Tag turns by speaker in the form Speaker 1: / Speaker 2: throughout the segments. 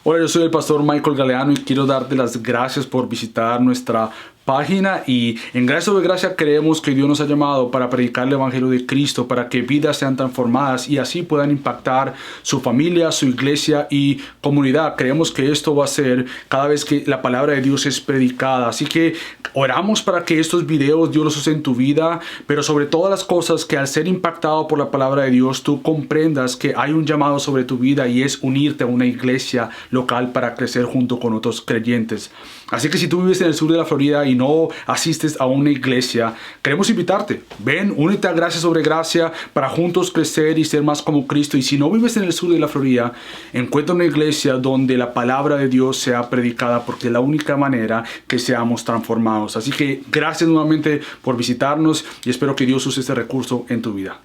Speaker 1: Hola, yo soy el pastor Michael Galeano y quiero darte las gracias por visitar nuestra página, y en Gracia sobre Gracia creemos que Dios nos ha llamado para predicar el Evangelio de Cristo, para que vidas sean transformadas y así puedan impactar su familia, su iglesia y comunidad. Creemos que esto va a ser cada vez que la palabra de Dios es predicada, así que oramos para que estos videos Dios los use en tu vida, pero sobre todas las cosas que al ser impactado por la palabra de Dios tú comprendas que hay un llamado sobre tu vida y es unirte a una iglesia local para crecer junto con otros creyentes. Así que si tú vives en el sur de la Florida y no asistes a una iglesia, queremos invitarte. Ven, únete a Gracia sobre Gracia para juntos crecer y ser más como Cristo. Y si no vives en el sur de la Florida, encuentra una iglesia donde la palabra de Dios sea predicada, porque es la única manera que seamos transformados. Así que gracias nuevamente por visitarnos y espero que Dios use este recurso en tu vida.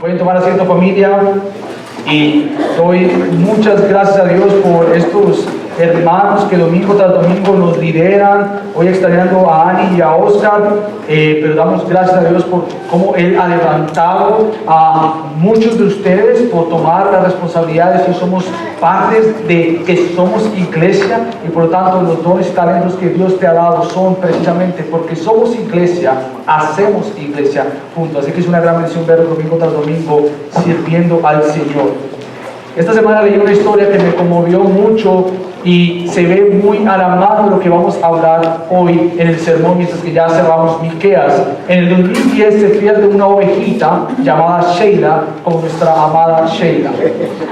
Speaker 2: Pueden tomar asiento, familia, y doy muchas gracias a Dios por estos hermanos que domingo tras domingo nos lideran. Hoy extrañando a Ani y a Oscar, pero damos gracias a Dios por cómo Él ha levantado a muchos de ustedes por tomar las responsabilidades y somos partes de que somos iglesia, y por lo tanto los dones y talentos que Dios te ha dado son precisamente porque somos iglesia, hacemos iglesia juntos. Así que es una gran bendición verlos domingo tras domingo sirviendo al Señor. Esta semana leí una historia que me conmovió mucho y se ve muy a la mano de lo que vamos a hablar hoy en el sermón, mientras que ya cerramos Miqueas. En el 2010 se pierde una ovejita llamada Sheila, como nuestra amada Sheila.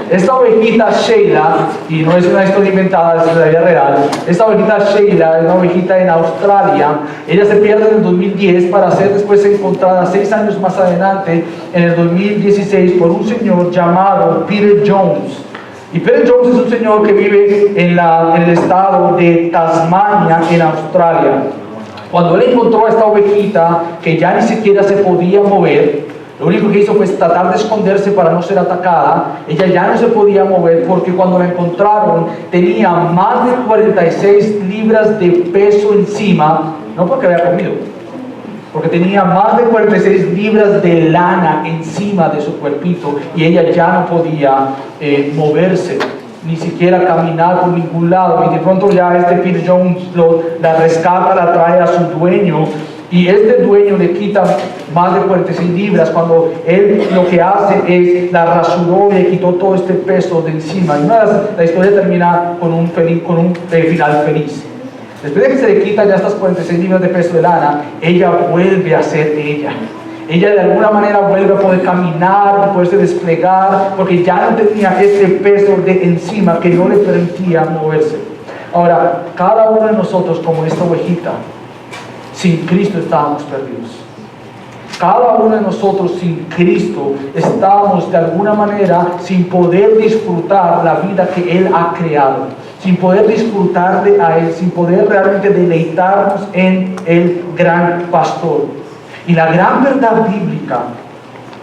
Speaker 2: Esta ovejita Sheila, y no es una historia inventada, es de la vida real, esta ovejita Sheila es una ovejita en Australia. Ella se pierde en el 2010 para ser después encontrada 6 años más adelante, en el 2016, por un señor llamado Peter Jones. Y Peter Jones es un señor que vive en el estado de Tasmania, en Australia. Cuando él encontró a esta ovejita que ya ni siquiera se podía mover, lo único que hizo fue tratar de esconderse para no ser atacada. Ella ya no se podía mover porque cuando la encontraron tenía más de 46 libras de peso encima, no porque había comido, porque tenía más de 46 libras de lana encima de su cuerpito, y ella ya no podía moverse, ni siquiera caminar por ningún lado. Y de pronto ya este Peter Jones la rescata, la trae a su dueño, y este dueño le quita más de 46 libras cuando él lo que hace es la rasuró y le quitó todo este peso de encima. Y la historia termina con un final feliz. Después de que se le quitan ya estas 46 libras de peso de lana, ella vuelve a ser ella. Ella de alguna manera vuelve a poder caminar, a poderse desplegar, porque ya no tenía este peso de encima que no le permitía moverse. Ahora, cada uno de nosotros, como esta ovejita, sin Cristo estábamos perdidos. Cada uno de nosotros sin Cristo estábamos de alguna manera sin poder disfrutar la vida que Él ha creado, sin poder disfrutarle a Él, sin poder realmente deleitarnos en el gran pastor. Y la gran verdad bíblica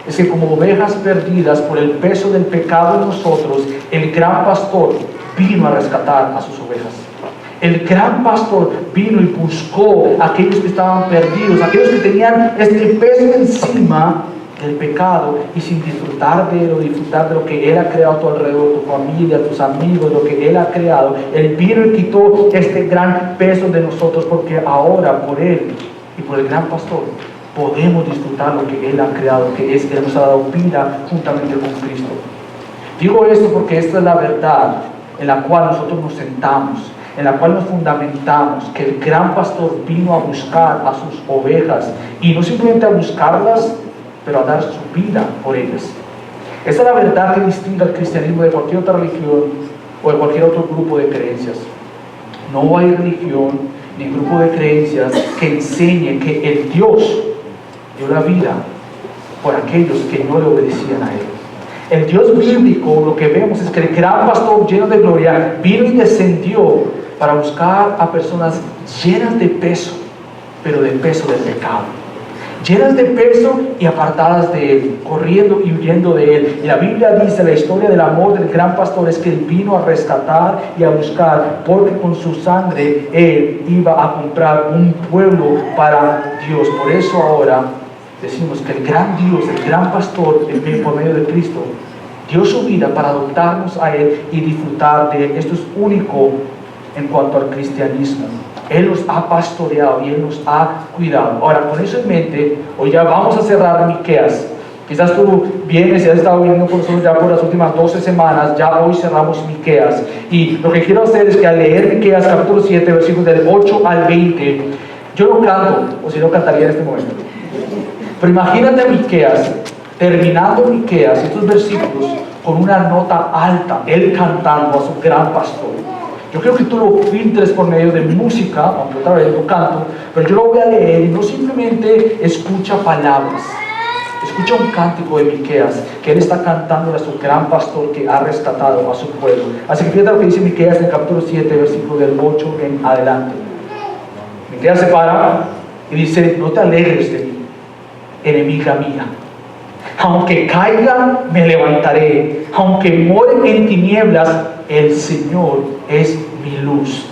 Speaker 2: es que como ovejas perdidas por el peso del pecado en nosotros, el gran pastor vino a rescatar a sus ovejas. El gran pastor vino y buscó a aquellos que estaban perdidos, aquellos que tenían este peso encima del pecado y sin disfrutar de él o disfrutar de lo que Él ha creado a tu alrededor, tu familia, tus amigos, lo que Él ha creado. Él vino y quitó este gran peso de nosotros, porque ahora por Él y por el gran pastor podemos disfrutar lo que Él ha creado, que es que Él nos ha dado vida juntamente con Cristo. Digo esto porque esta es la verdad en la cual nosotros nos sentamos, en la cual nos fundamentamos, que el gran pastor vino a buscar a sus ovejas, y no simplemente a buscarlas, pero a dar su vida por ellas. Esta es la verdad que distingue al cristianismo de cualquier otra religión o de cualquier otro grupo de creencias. No hay religión ni grupo de creencias que enseñe que el Dios dio la vida por aquellos que no le obedecían a Él. El Dios bíblico, lo que vemos es que el gran pastor lleno de gloria vino y descendió para buscar a personas llenas de peso, pero de peso del pecado, llenas de peso y apartadas de Él, corriendo y huyendo de Él. Y la Biblia dice, la historia del amor del gran pastor es que Él vino a rescatar y a buscar, porque con su sangre Él iba a comprar un pueblo para Dios. Por eso ahora decimos que el gran Dios, el gran pastor, por medio de Cristo, dio su vida para adoptarnos a Él y disfrutar de Él. Esto es único en cuanto al cristianismo. Él nos ha pastoreado y Él nos ha cuidado. Ahora, con eso en mente, hoy ya vamos a cerrar Miqueas. Quizás tú vienes y has estado viendo con nosotros ya por las últimas 12 semanas, ya hoy cerramos Miqueas. Y lo que quiero hacer es que al leer Miqueas capítulo 7, versículos del 8 al 20, yo no canto, o si no cantaría en este momento. Pero imagínate Miqueas, terminando Miqueas, estos versículos, con una nota alta, él cantando a su gran pastor. Yo creo que tú lo filtres por medio de música, aunque otra vez no canto, pero yo lo voy a leer y no simplemente escucha palabras. Escucha un cántico de Miqueas, que él está cantando a su gran pastor que ha rescatado a su pueblo. Así que fíjate lo que dice Miqueas en el capítulo 7, versículo del 8 en adelante. Miqueas se para y dice: no te alegres de mí, enemiga mía. Aunque caiga, me levantaré. Aunque more en tinieblas, el Señor es mi luz.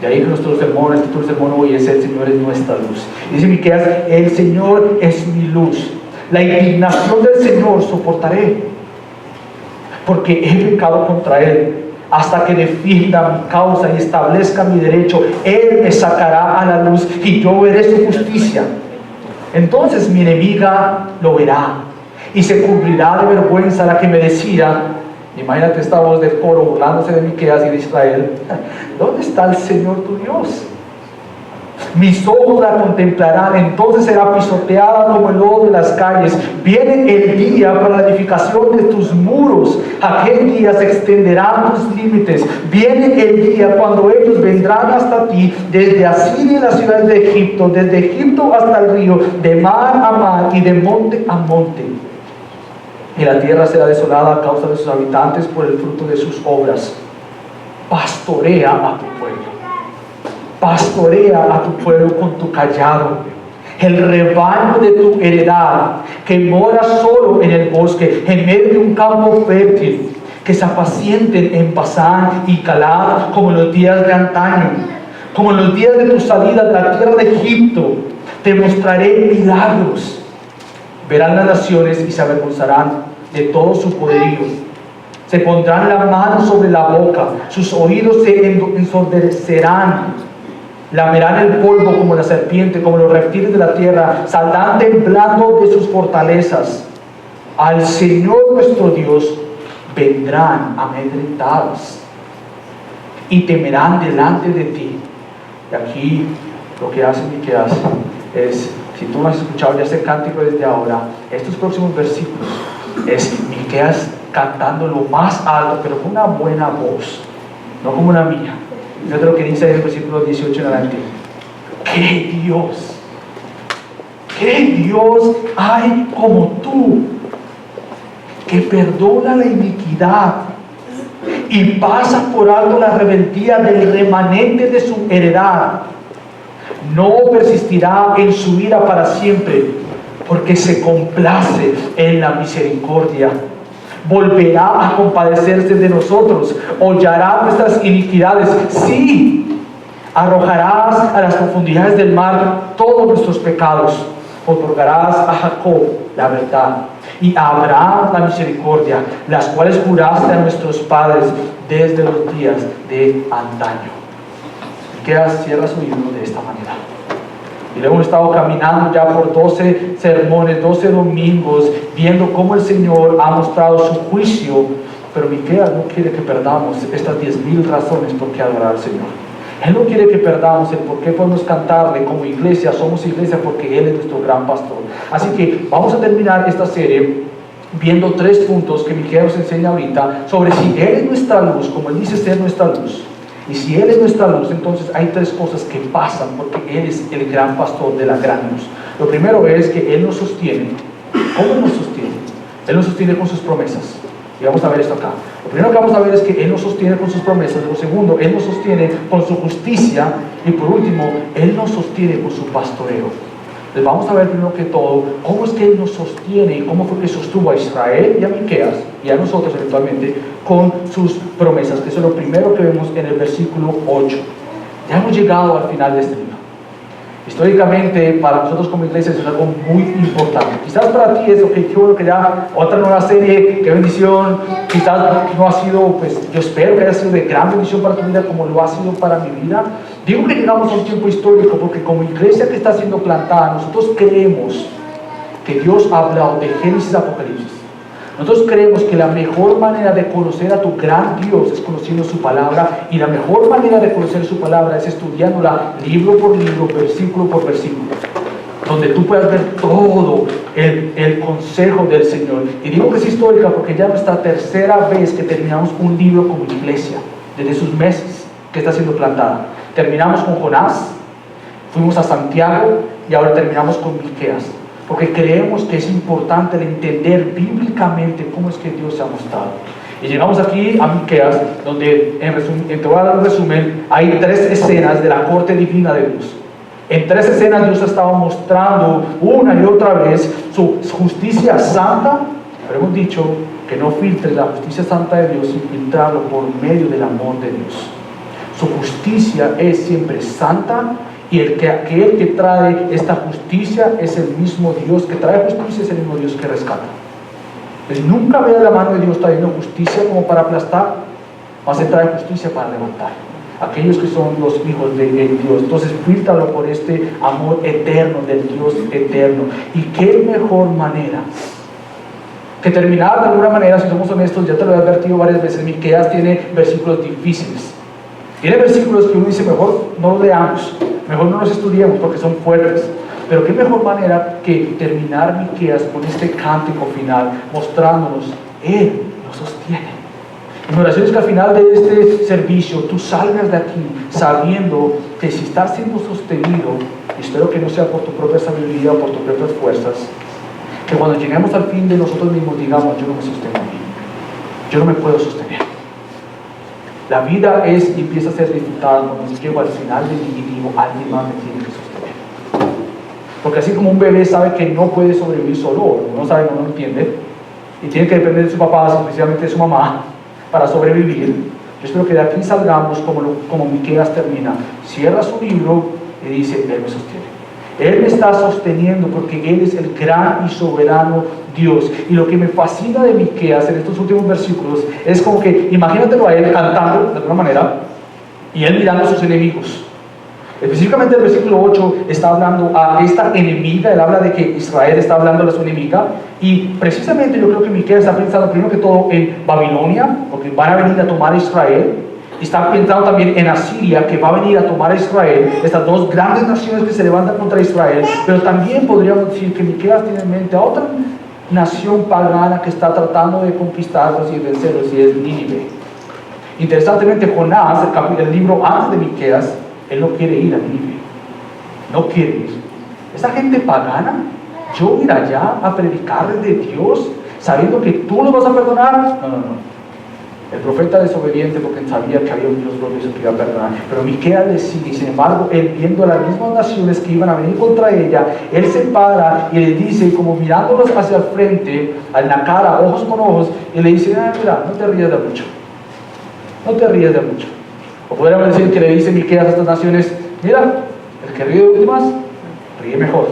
Speaker 2: De ahí que nuestro sermón, el título del sermón hoy es: el Señor es nuestra luz. Y dice Miqueas: el Señor es mi luz. La indignación del Señor soportaré, porque he pecado contra Él. Hasta que defienda mi causa y establezca mi derecho, Él me sacará a la luz y yo veré su justicia. Entonces mi enemiga lo verá y se cubrirá de vergüenza la que me decía. Imagínate esta voz del coro burlándose de Miqueas y de Israel: ¿dónde está el Señor tu Dios? Mis ojos la contemplarán, entonces será pisoteada como el lodo de las calles. Viene el día para la edificación de tus muros. Aquel día se extenderán tus límites. Viene el día cuando ellos vendrán hasta ti, desde Asiria y las ciudades de Egipto, desde Egipto hasta el río, de mar a mar y de monte a monte. Y la tierra será desolada a causa de sus habitantes por el fruto de sus obras. Pastorea a tu pueblo. Pastorea a tu pueblo con tu callado, el rebaño de tu heredad, que mora solo en el bosque, en medio de un campo fértil, que se apacienten en Basán y Calad, como en los días de antaño, como en los días de tu salida de la tierra de Egipto. Te mostraré milagros. Verán las naciones y se avergonzarán de todo su poderío. Se pondrán la mano sobre la boca, sus oídos se ensordecerán. Lamerán el polvo como la serpiente, como los reptiles de la tierra, saldrán temblando de sus fortalezas. Al Señor nuestro Dios vendrán amedrentados y temerán delante de ti. Y aquí lo que hace Miqueas es, si tú no has escuchado ya ese cántico desde ahora, estos próximos versículos es Miqueas cantando lo más alto, pero con una buena voz, no como una mía. Fíjate lo que dice en el versículo 18 en adelante: ¿qué Dios hay como tú, que perdona la iniquidad y pasa por alto la rebeldía del remanente de su heredad? No persistirá en su ira para siempre, porque se complace en la misericordia. Volverá a compadecerse de nosotros, hollará nuestras iniquidades. Sí, arrojarás a las profundidades del mar todos nuestros pecados. Otorgarás a Jacob la verdad y a Abraham la misericordia, las cuales juraste a nuestros padres desde los días de antaño. Miqueas cierra su libro de esta manera. Y luego hemos estado caminando ya por 12 sermones, 12 domingos, viendo cómo el Señor ha mostrado su juicio. Pero Miqueas no quiere que perdamos estas 10,000 razones por qué adorar al Señor. Él no quiere que perdamos el por qué podemos cantarle como iglesia. Somos iglesia porque Él es nuestro gran pastor. Así que vamos a terminar esta serie viendo 3 puntos que Miqueas nos enseña ahorita sobre si Él es nuestra luz, como Él dice ser nuestra luz. Y si Él es nuestra luz, entonces hay 3 cosas que pasan porque Él es el gran pastor de la gran luz. Lo primero es que Él nos sostiene. ¿Cómo nos sostiene? Él nos sostiene con sus promesas. Y vamos a ver esto acá. Lo primero que vamos a ver es que Él nos sostiene con sus promesas. Lo segundo, Él nos sostiene con su justicia. Y por último, Él nos sostiene con su pastoreo. Entonces vamos a ver primero que todo cómo es que Él nos sostiene y cómo fue que sostuvo a Israel y a Miqueas y a nosotros eventualmente con sus promesas, que eso es lo primero que vemos en el versículo 8. Ya hemos llegado al final de este libro. Históricamente, para nosotros como iglesia es algo muy importante. Quizás para ti es, ok, qué bueno que ya otra nueva serie, qué bendición. Quizás no ha sido, pues yo espero que haya sido de gran bendición para tu vida como lo ha sido para mi vida. Digo que llegamos a un tiempo histórico porque como iglesia que está siendo plantada, nosotros creemos que Dios ha hablado de Génesis a Apocalipsis. Nosotros creemos que la mejor manera de conocer a tu gran Dios es conociendo su palabra, y la mejor manera de conocer su palabra es estudiándola libro por libro, versículo por versículo, donde tú puedas ver todo el consejo del Señor. Y digo que es histórica porque ya es nuestra tercera vez que terminamos un libro como iglesia, desde sus meses que está siendo plantada. Terminamos con Jonás, fuimos a Santiago y ahora terminamos con Miqueas. Porque creemos que es importante el entender bíblicamente cómo es que Dios se ha mostrado. Y llegamos aquí a Miqueas, donde, te voy a dar un resumen, hay 3 escenas de la corte divina de Dios. En 3 escenas Dios estaba mostrando una y otra vez su justicia santa, pero hemos dicho que no filtres la justicia santa de Dios sin filtrarlo por medio del amor de Dios. Su justicia es siempre santa, y aquel que trae esta justicia es el mismo Dios que trae justicia, es el mismo Dios que rescata. Entonces nunca veas la mano de Dios trayendo justicia como para aplastar, más se trae justicia para levantar. Aquellos que son los hijos de Dios. Entonces fíltralo por este amor eterno del Dios eterno. Y qué mejor manera que terminar de alguna manera, si somos honestos, ya te lo he advertido varias veces, Miqueas tiene versículos difíciles. Tiene versículos que uno dice, mejor no los leamos, mejor no los estudiemos porque son fuertes. Pero qué mejor manera que terminar Miqueas con este cántico final, mostrándonos, Él nos sostiene. Mi oración es que al final de este servicio tú salgas de aquí sabiendo que si estás siendo sostenido, y espero que no sea por tu propia sabiduría o por tus propias fuerzas, que cuando lleguemos al fin de nosotros mismos digamos, yo no me sostengo a mí, yo no me puedo sostener. La vida es y empieza a ser disfrutada cuando llego al final de mi vida y digo, alguien más me tiene que sostener. Porque así como un bebé sabe que no puede sobrevivir solo, no sabe, no lo entiende, y tiene que depender de su papá, especialmente de su mamá, para sobrevivir. Yo espero que de aquí salgamos como Miqueas termina. Cierra su libro y dice, Él me sostiene. Él me está sosteniendo porque Él es el gran y soberano Dios. Y lo que me fascina de Miqueas en estos últimos versículos es como que, imagínatelo a Él cantando de alguna manera y Él mirando a sus enemigos. Específicamente el versículo 8 está hablando a esta enemiga. Él habla de que Israel está hablando a su enemiga, y precisamente yo creo que Miqueas está pensando primero que todo en Babilonia, porque van a venir a tomar a Israel, y está pensando también en Asiria, que va a venir a tomar a Israel, estas 2 grandes naciones que se levantan contra Israel. Pero también podríamos decir que Miqueas tiene en mente a otra nación pagana que está tratando de conquistarlos y vencerlos, y es Nínive. Interesantemente, Jonás, el libro antes de Miqueas, él no quiere ir a Nínive, no quiere ir. Esa gente pagana, yo ir allá a predicarles de Dios sabiendo que tú los vas a perdonar. No. El profeta desobediente porque sabía que había un Dios glorioso que iba a perdonar. Pero Miqueas le sigue, y sin embargo, él viendo a las mismas naciones que iban a venir contra ella, él se para y le dice, como mirándolos hacia el frente, en la cara, ojos con ojos, y le dice, mira, no te ríes de mucho, no te ríes de mucho. O podríamos decir que le dice Miqueas a estas naciones, mira, el que ríe de últimas, ríe mejor.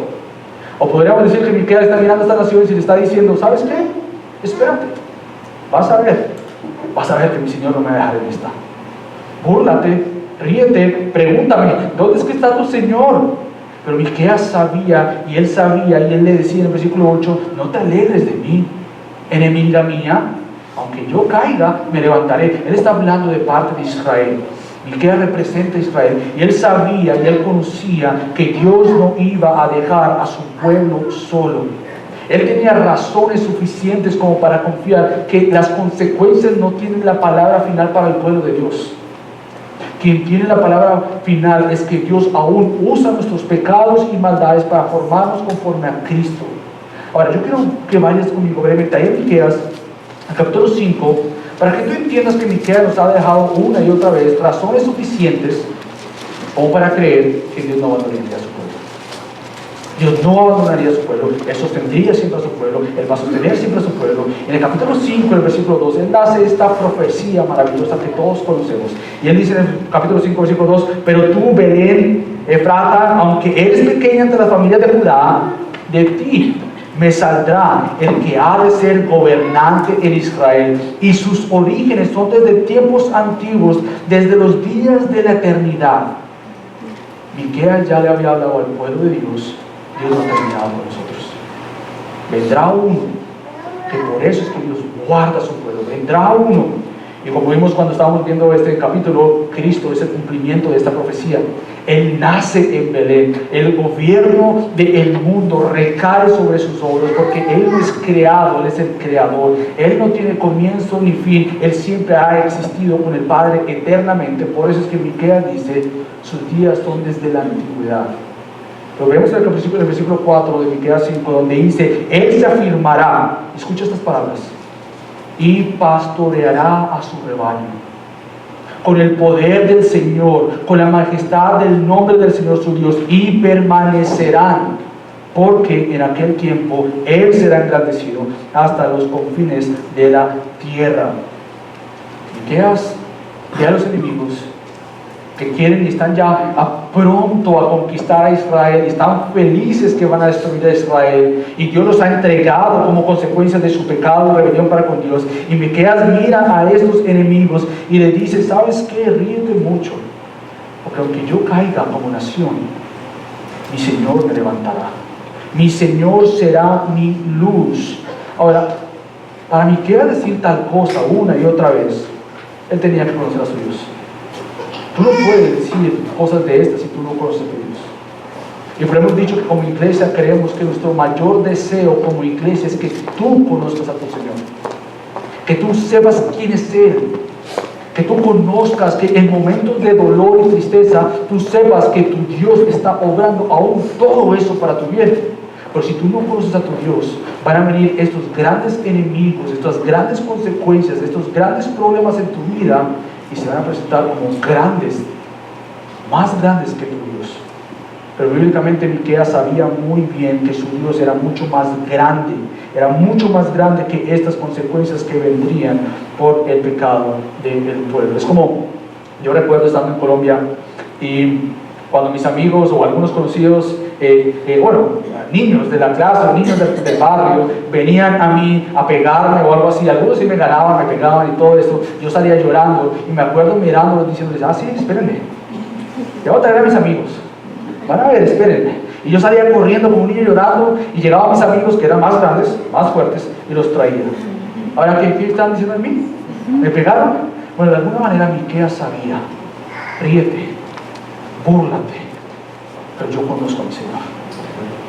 Speaker 2: O podríamos decir que Miqueas está mirando a estas naciones y le está diciendo, ¿sabes qué? Espérate, vas a ver que mi Señor no me va a dejar en esta. Búrlate, ríete, pregúntame, ¿dónde es que está tu Señor? Pero Miqueas sabía, y él le decía en el versículo 8, no te alegres de mí, enemiga mía, aunque yo caiga, me levantaré. Él está hablando de parte de Israel. Miqueas representa a Israel, y él sabía y él conocía que Dios no iba a dejar a su pueblo solo. Él tenía razones suficientes como para confiar que las consecuencias no tienen la palabra final para el pueblo de Dios. Quien tiene la palabra final es que Dios aún usa nuestros pecados y maldades para formarnos conforme a Cristo. Ahora, yo quiero que vayas conmigo brevemente a Miqueas, al capítulo 5, para que tú entiendas que Miqueas nos ha dejado una y otra vez razones suficientes como para creer que Dios no abandonaría a su pueblo. Dios no abandonaría a su pueblo, Él sostendría siempre a su pueblo, Él va a sostener siempre a su pueblo. En el capítulo 5, el versículo 2, Él hace esta profecía maravillosa que todos conocemos. Y Él dice en el capítulo 5, versículo 2, pero tú, Belén, Efrata, aunque eres pequeña entre las familias de Judá, de ti me saldrá el que ha de ser gobernante en Israel, y sus orígenes son desde tiempos antiguos, desde los días de la eternidad. Miqueas ya le había hablado al pueblo de Dios. Dios no ha terminado con nosotros. Vendrá uno, que por eso es que Dios guarda a su pueblo. Vendrá uno. Y como vimos cuando estábamos viendo este capítulo, Cristo es el cumplimiento de esta profecía. Él nace en Belén. El gobierno del mundo recae sobre sus hombros, porque Él no es creado, Él es el creador. Él no tiene comienzo ni fin. Él siempre ha existido con el Padre eternamente. Por eso es que Miqueas dice, sus días son desde la antigüedad. Lo vemos en el versículo 4 de Miqueas 5, donde dice, Él se afirmará. Escucha estas palabras. Y pastoreará a su rebaño con el poder del Señor, con la majestad del nombre del Señor su Dios, y permanecerán, porque en aquel tiempo Él será engrandecido hasta los confines de la tierra. Miqueas ve a los enemigos que quieren y están ya pronto a conquistar a Israel, y están felices que van a destruir a Israel, y Dios los ha entregado como consecuencia de su pecado y rebelión para con Dios. Y Miqueas mira a estos enemigos y le dice, ¿sabes qué? Ríete mucho, porque aunque yo caiga como nación, mi Señor me levantará, mi Señor será mi luz. Ahora, para Miqueas decir tal cosa una y otra vez, él tenía que conocer a su Dios. Tú no puedes decir cosas de estas si tú no conoces a Dios. Y por hemos dicho que como iglesia creemos que nuestro mayor deseo como iglesia es que tú conozcas a tu Señor, que tú sepas quién es Él, que tú conozcas, que en momentos de dolor y tristeza tú sepas que tu Dios está obrando aún todo eso para tu bien. Pero si tú no conoces a tu Dios, van a venir estos grandes enemigos, estas grandes consecuencias, estos grandes problemas en tu vida, y se van a presentar como grandes, más grandes que tu Dios. Pero bíblicamente Miqueas sabía muy bien que su Dios era mucho más grande que estas consecuencias que vendrían por el pecado del pueblo. Es como, yo recuerdo estando en Colombia, y cuando mis amigos o algunos conocidos, niños de la clase o niños del barrio venían a mí a pegarme o algo así, algunos sí me ganaban, me pegaban y todo esto, yo salía llorando y me acuerdo mirándolos diciéndoles, sí, espérenme, ya voy a traer a mis amigos, van a ver, espérenme. Y yo salía corriendo como un niño llorando, y llegaban mis amigos que eran más grandes, más fuertes, y los traía. Ahora, ¿qué están diciendo de mí? ¿Me pegaron? Bueno, de alguna manera Miqueas sabía, ríete, búrlate, pero yo conozco a mi Señor.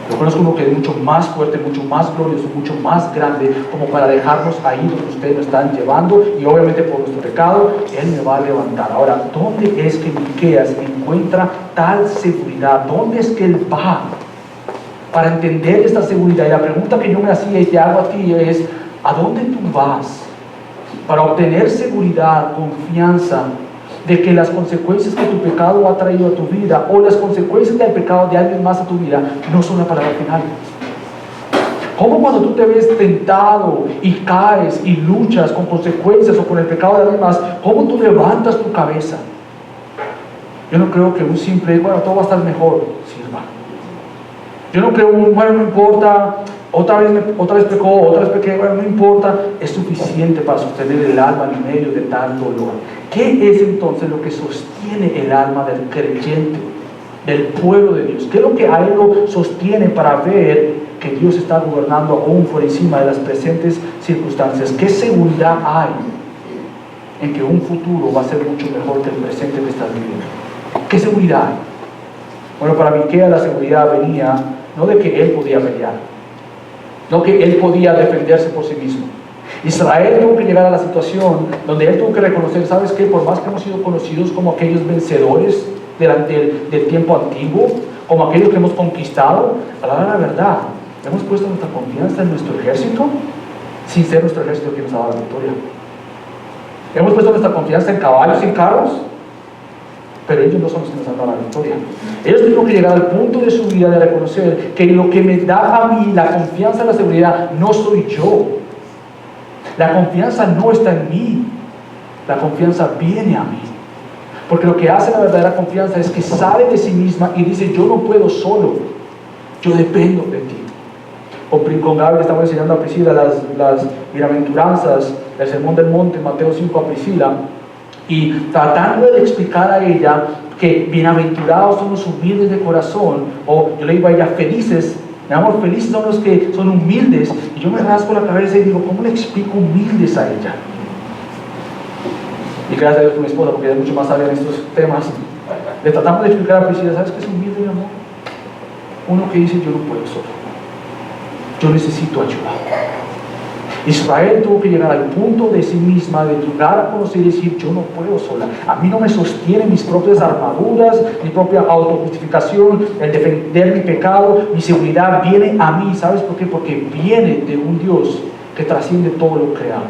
Speaker 2: Yo conozco uno que es mucho más fuerte, mucho más glorioso, mucho más grande, como para dejarnos ahí donde ustedes nos están llevando, y obviamente por nuestro pecado Él me va a levantar. Ahora, ¿dónde es que Miqueas encuentra tal seguridad? ¿Dónde es que él va para entender esta seguridad? Y la pregunta que yo me hacía y te hago a ti es, ¿a dónde tú vas para obtener seguridad, confianza de que las consecuencias que tu pecado ha traído a tu vida, o las consecuencias del pecado de alguien más a tu vida, no son la palabra final? ¿Cómo cuando tú te ves tentado y caes y luchas con consecuencias o con el pecado de alguien más, cómo tú levantas tu cabeza? Yo no creo que un simple, todo va a estar mejor, sirva. Yo no creo no importa, otra vez pecó, otra vez pequé, no importa, es suficiente para sostener el alma en medio de tal dolor. ¿Qué es entonces lo que sostiene el alma del creyente, del pueblo de Dios? ¿Qué es lo que a él lo sostiene para ver que Dios está gobernando aún por encima de las presentes circunstancias? ¿Qué seguridad hay en que un futuro va a ser mucho mejor que el presente que estás viviendo? ¿Qué seguridad hay? Bueno, para Miqueas la seguridad venía no de que él podía pelear, no que él podía defenderse por sí mismo. Israel tuvo que llegar a la situación donde él tuvo que reconocer, ¿sabes qué? Por más que hemos sido conocidos como aquellos vencedores del tiempo antiguo, como aquellos que hemos conquistado, a la verdad, hemos puesto nuestra confianza en nuestro ejército, sin ser nuestro ejército quien nos ha dado la victoria. Hemos puesto nuestra confianza en caballos y en carros, pero ellos no son los que nos han dado la victoria. Ellos tuvieron que llegar al punto de su vida de reconocer que lo que me da a mí la confianza, la seguridad, no soy yo. La confianza no está en mí, la confianza viene a mí. Porque lo que hace la verdadera confianza es que sale de sí misma y dice, yo no puedo solo, yo dependo de ti. Con Gaby estamos enseñando a Priscila las bienaventuranzas, el sermón del monte, Mateo 5 a Priscila, y tratando de explicar a ella que bienaventurados son los humildes de corazón, o yo le digo a ella, felices, mi amor, felices son los que son humildes, y yo me rasco la cabeza y digo, ¿cómo le explico humildes a ella? Y gracias a Dios con mi esposa, porque ella es mucho más sabia en estos temas, le tratamos de explicar a Priscila, ¿sabes qué es humilde, mi amor? Uno que dice, yo no puedo solo, yo necesito ayuda. Israel tuvo que llegar al punto de sí misma, de llegar a conocer y decir, yo no puedo sola, a mí no me sostienen mis propias armaduras, mi propia autojustificación, el defender mi pecado, mi seguridad viene a mí. ¿Sabes por qué? Porque viene de un Dios que trasciende todo lo creado.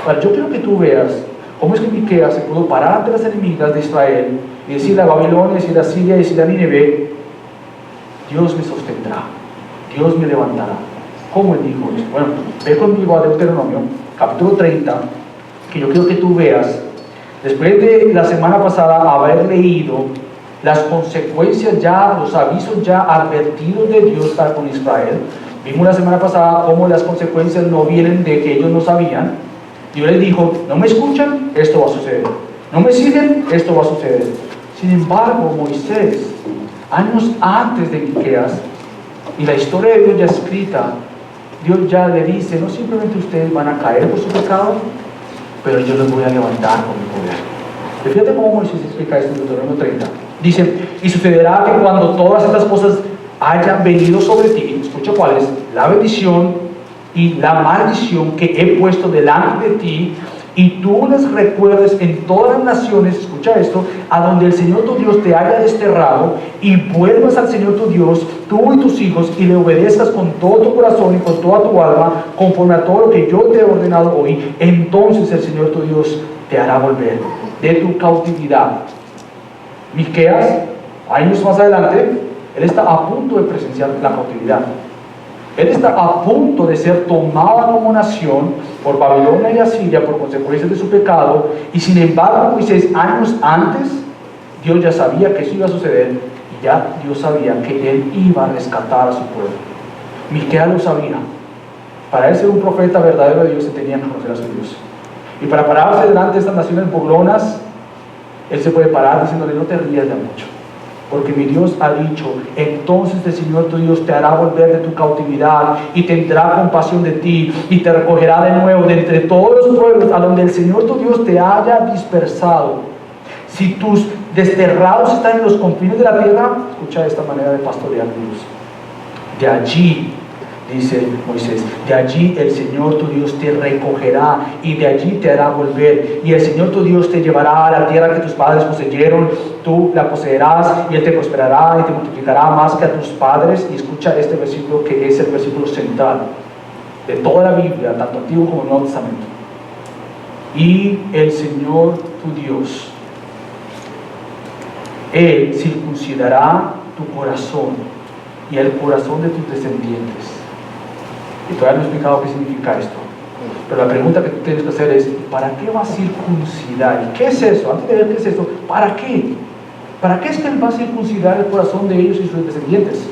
Speaker 2: Ahora, yo quiero que tú veas cómo es que Miqueas se pudo parar ante las enemigas de Israel y decirle a Babilonia, decirle a Siria, decirle a Nínive, Dios me sostendrá, Dios me levantará. ¿Cómo él dijo esto? Bueno, ve conmigo a Deuteronomio, capítulo 30, que yo quiero que tú veas, después de la semana pasada haber leído las consecuencias ya, los avisos ya advertidos de Dios para con Israel. Vimos la semana pasada cómo las consecuencias no vienen de que ellos no sabían. Dios les dijo, no me escuchan, esto va a suceder. No me siguen, esto va a suceder. Sin embargo, Moisés, años antes de Miqueas, y la historia de Dios ya escrita, Dios ya le dice, no simplemente ustedes van a caer por su pecado, pero yo los voy a levantar con mi poder. Y fíjate cómo Moisés explica esto en Deuteronomio 30. Dice, y sucederá que cuando todas estas cosas hayan venido sobre ti, escucha cuáles, la bendición y la maldición que he puesto delante de ti, y tú las recuerdes en todas las naciones, escucha esto, a donde el Señor tu Dios te haya desterrado, y vuelvas al Señor tu Dios, tú y tus hijos, y le obedezcas con todo tu corazón y con toda tu alma, conforme a todo lo que yo te he ordenado hoy, entonces el Señor tu Dios te hará volver de tu cautividad. Miqueas, años más adelante, él está a punto de presenciar la cautividad. Él está a punto de ser tomado como nación por Babilonia y Asiria por consecuencias de su pecado, y sin embargo Moisés, años antes, Dios ya sabía que eso iba a suceder, y ya Dios sabía que él iba a rescatar a su pueblo. Miqueas lo sabía. Para él ser un profeta verdadero de Dios, se tenía que conocer a su Dios. Y para pararse delante de estas naciones burlonas, él se puede parar diciéndole, no te rías de mucho, porque mi Dios ha dicho, entonces el Señor tu Dios te hará volver de tu cautividad y tendrá compasión de ti y te recogerá de nuevo de entre todos los pueblos a donde el Señor tu Dios te haya dispersado. Si tus desterrados están en los confines de la tierra, escucha esta manera de pastorear Dios. De allí, dice Moisés, de allí el Señor tu Dios te recogerá y de allí te hará volver, y el Señor tu Dios te llevará a la tierra que tus padres poseyeron, tú la poseerás y Él te prosperará y te multiplicará más que a tus padres. Y escucha este versículo, que es el versículo central de toda la Biblia, tanto Antiguo como Nuevo Testamento. Y el Señor tu Dios, Él circuncidará tu corazón y el corazón de tus descendientes. Y todavía no he explicado qué significa esto. Pero la pregunta que tú tienes que hacer es, ¿para qué va a circuncidar? ¿Y qué es eso? Antes de ver qué es eso, ¿para qué? ¿Para qué es que Él va a circuncidar el corazón de ellos y sus descendientes?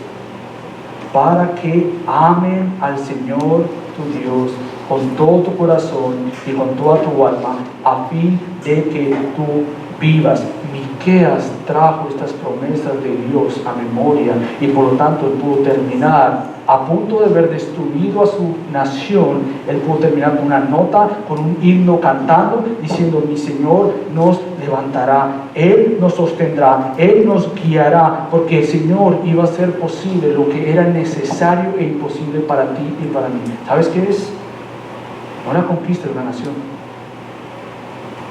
Speaker 2: Para que amen al Señor tu Dios con todo tu corazón y con toda tu alma, a fin de que tú vivas. Miqueas trajo estas promesas de Dios a memoria, y por lo tanto él pudo terminar, a punto de haber destruido a su nación, él pudo terminar con una nota, con un himno cantando, diciendo, mi Señor nos levantará, Él nos sostendrá, Él nos guiará, porque el Señor iba a hacer posible lo que era necesario e imposible para ti y para mí. ¿Sabes qué es? No la conquista de una nación.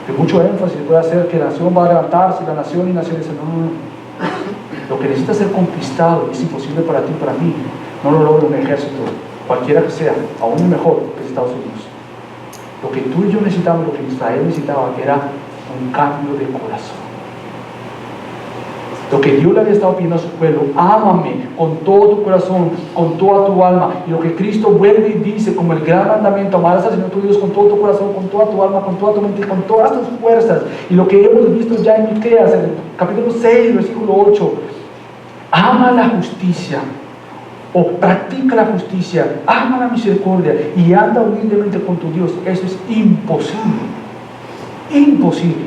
Speaker 2: Que mucho énfasis puede hacer que la nación va a levantarse, la nación y naciones. No. Lo que necesita ser conquistado es imposible para ti y para mí. No lo logra un ejército, cualquiera que sea, aún mejor que Estados Unidos. Lo que tú y yo necesitamos, lo que Israel necesitaba, era un cambio de corazón. Lo que Dios le había estado pidiendo a su pueblo: ámame con todo tu corazón, con toda tu alma. Y lo que Cristo vuelve y dice como el gran mandamiento: amarás al Señor tu Dios con todo tu corazón, con toda tu alma, con toda tu mente y con todas tus fuerzas. Y lo que hemos visto ya en Miqueas, en el capítulo 6, versículo 8: ama la justicia, o practica la justicia, ama la misericordia y anda humildemente con tu Dios. Eso es imposible, imposible,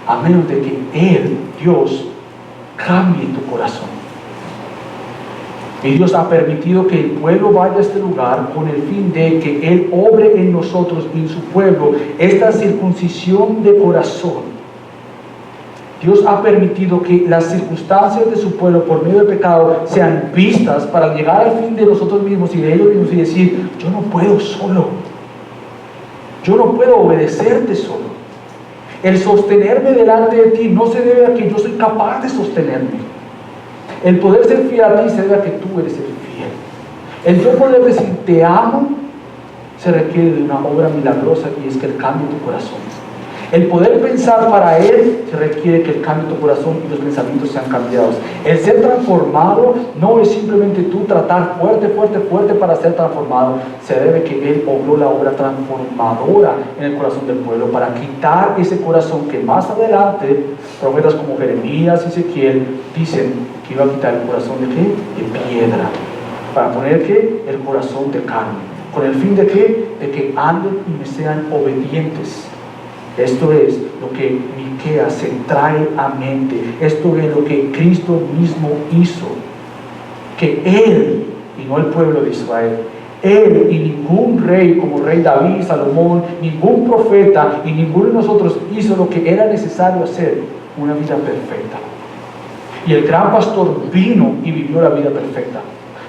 Speaker 2: a menos de que Él, Dios, cambie tu corazón. Y Dios ha permitido que el pueblo vaya a este lugar con el fin de que Él obre en nosotros y en su pueblo esta circuncisión de corazón. Dios ha permitido que las circunstancias de su pueblo por medio del pecado sean vistas para llegar al fin de nosotros mismos y de ellos mismos y decir: yo no puedo solo, yo no puedo obedecerte solo. El sostenerme delante de ti no se debe a que yo soy capaz de sostenerme. El poder ser fiel a ti se debe a que tú eres el fiel. El yo poder decir te amo se requiere de una obra milagrosa, y es que Él cambie tu corazón. El poder pensar para Él se requiere que Él cambie tu corazón y los pensamientos sean cambiados. El ser transformado no es simplemente tú tratar fuerte, fuerte, fuerte para ser transformado. Se debe que Él obró la obra transformadora en el corazón del pueblo para quitar ese corazón que más adelante profetas como Jeremías y Ezequiel dicen que iba a quitar el corazón ¿de qué? De piedra, para poner ¿qué? El corazón de carne. ¿Con el fin de qué? De que anden y me sean obedientes. Esto es lo que Miqueas se trae a mente. Esto es lo que Cristo mismo hizo. Que Él, y no el pueblo de Israel, Él y ningún rey como rey David, Salomón, ningún profeta y ninguno de nosotros hizo lo que era necesario hacer: una vida perfecta. Y el gran pastor vino y vivió la vida perfecta.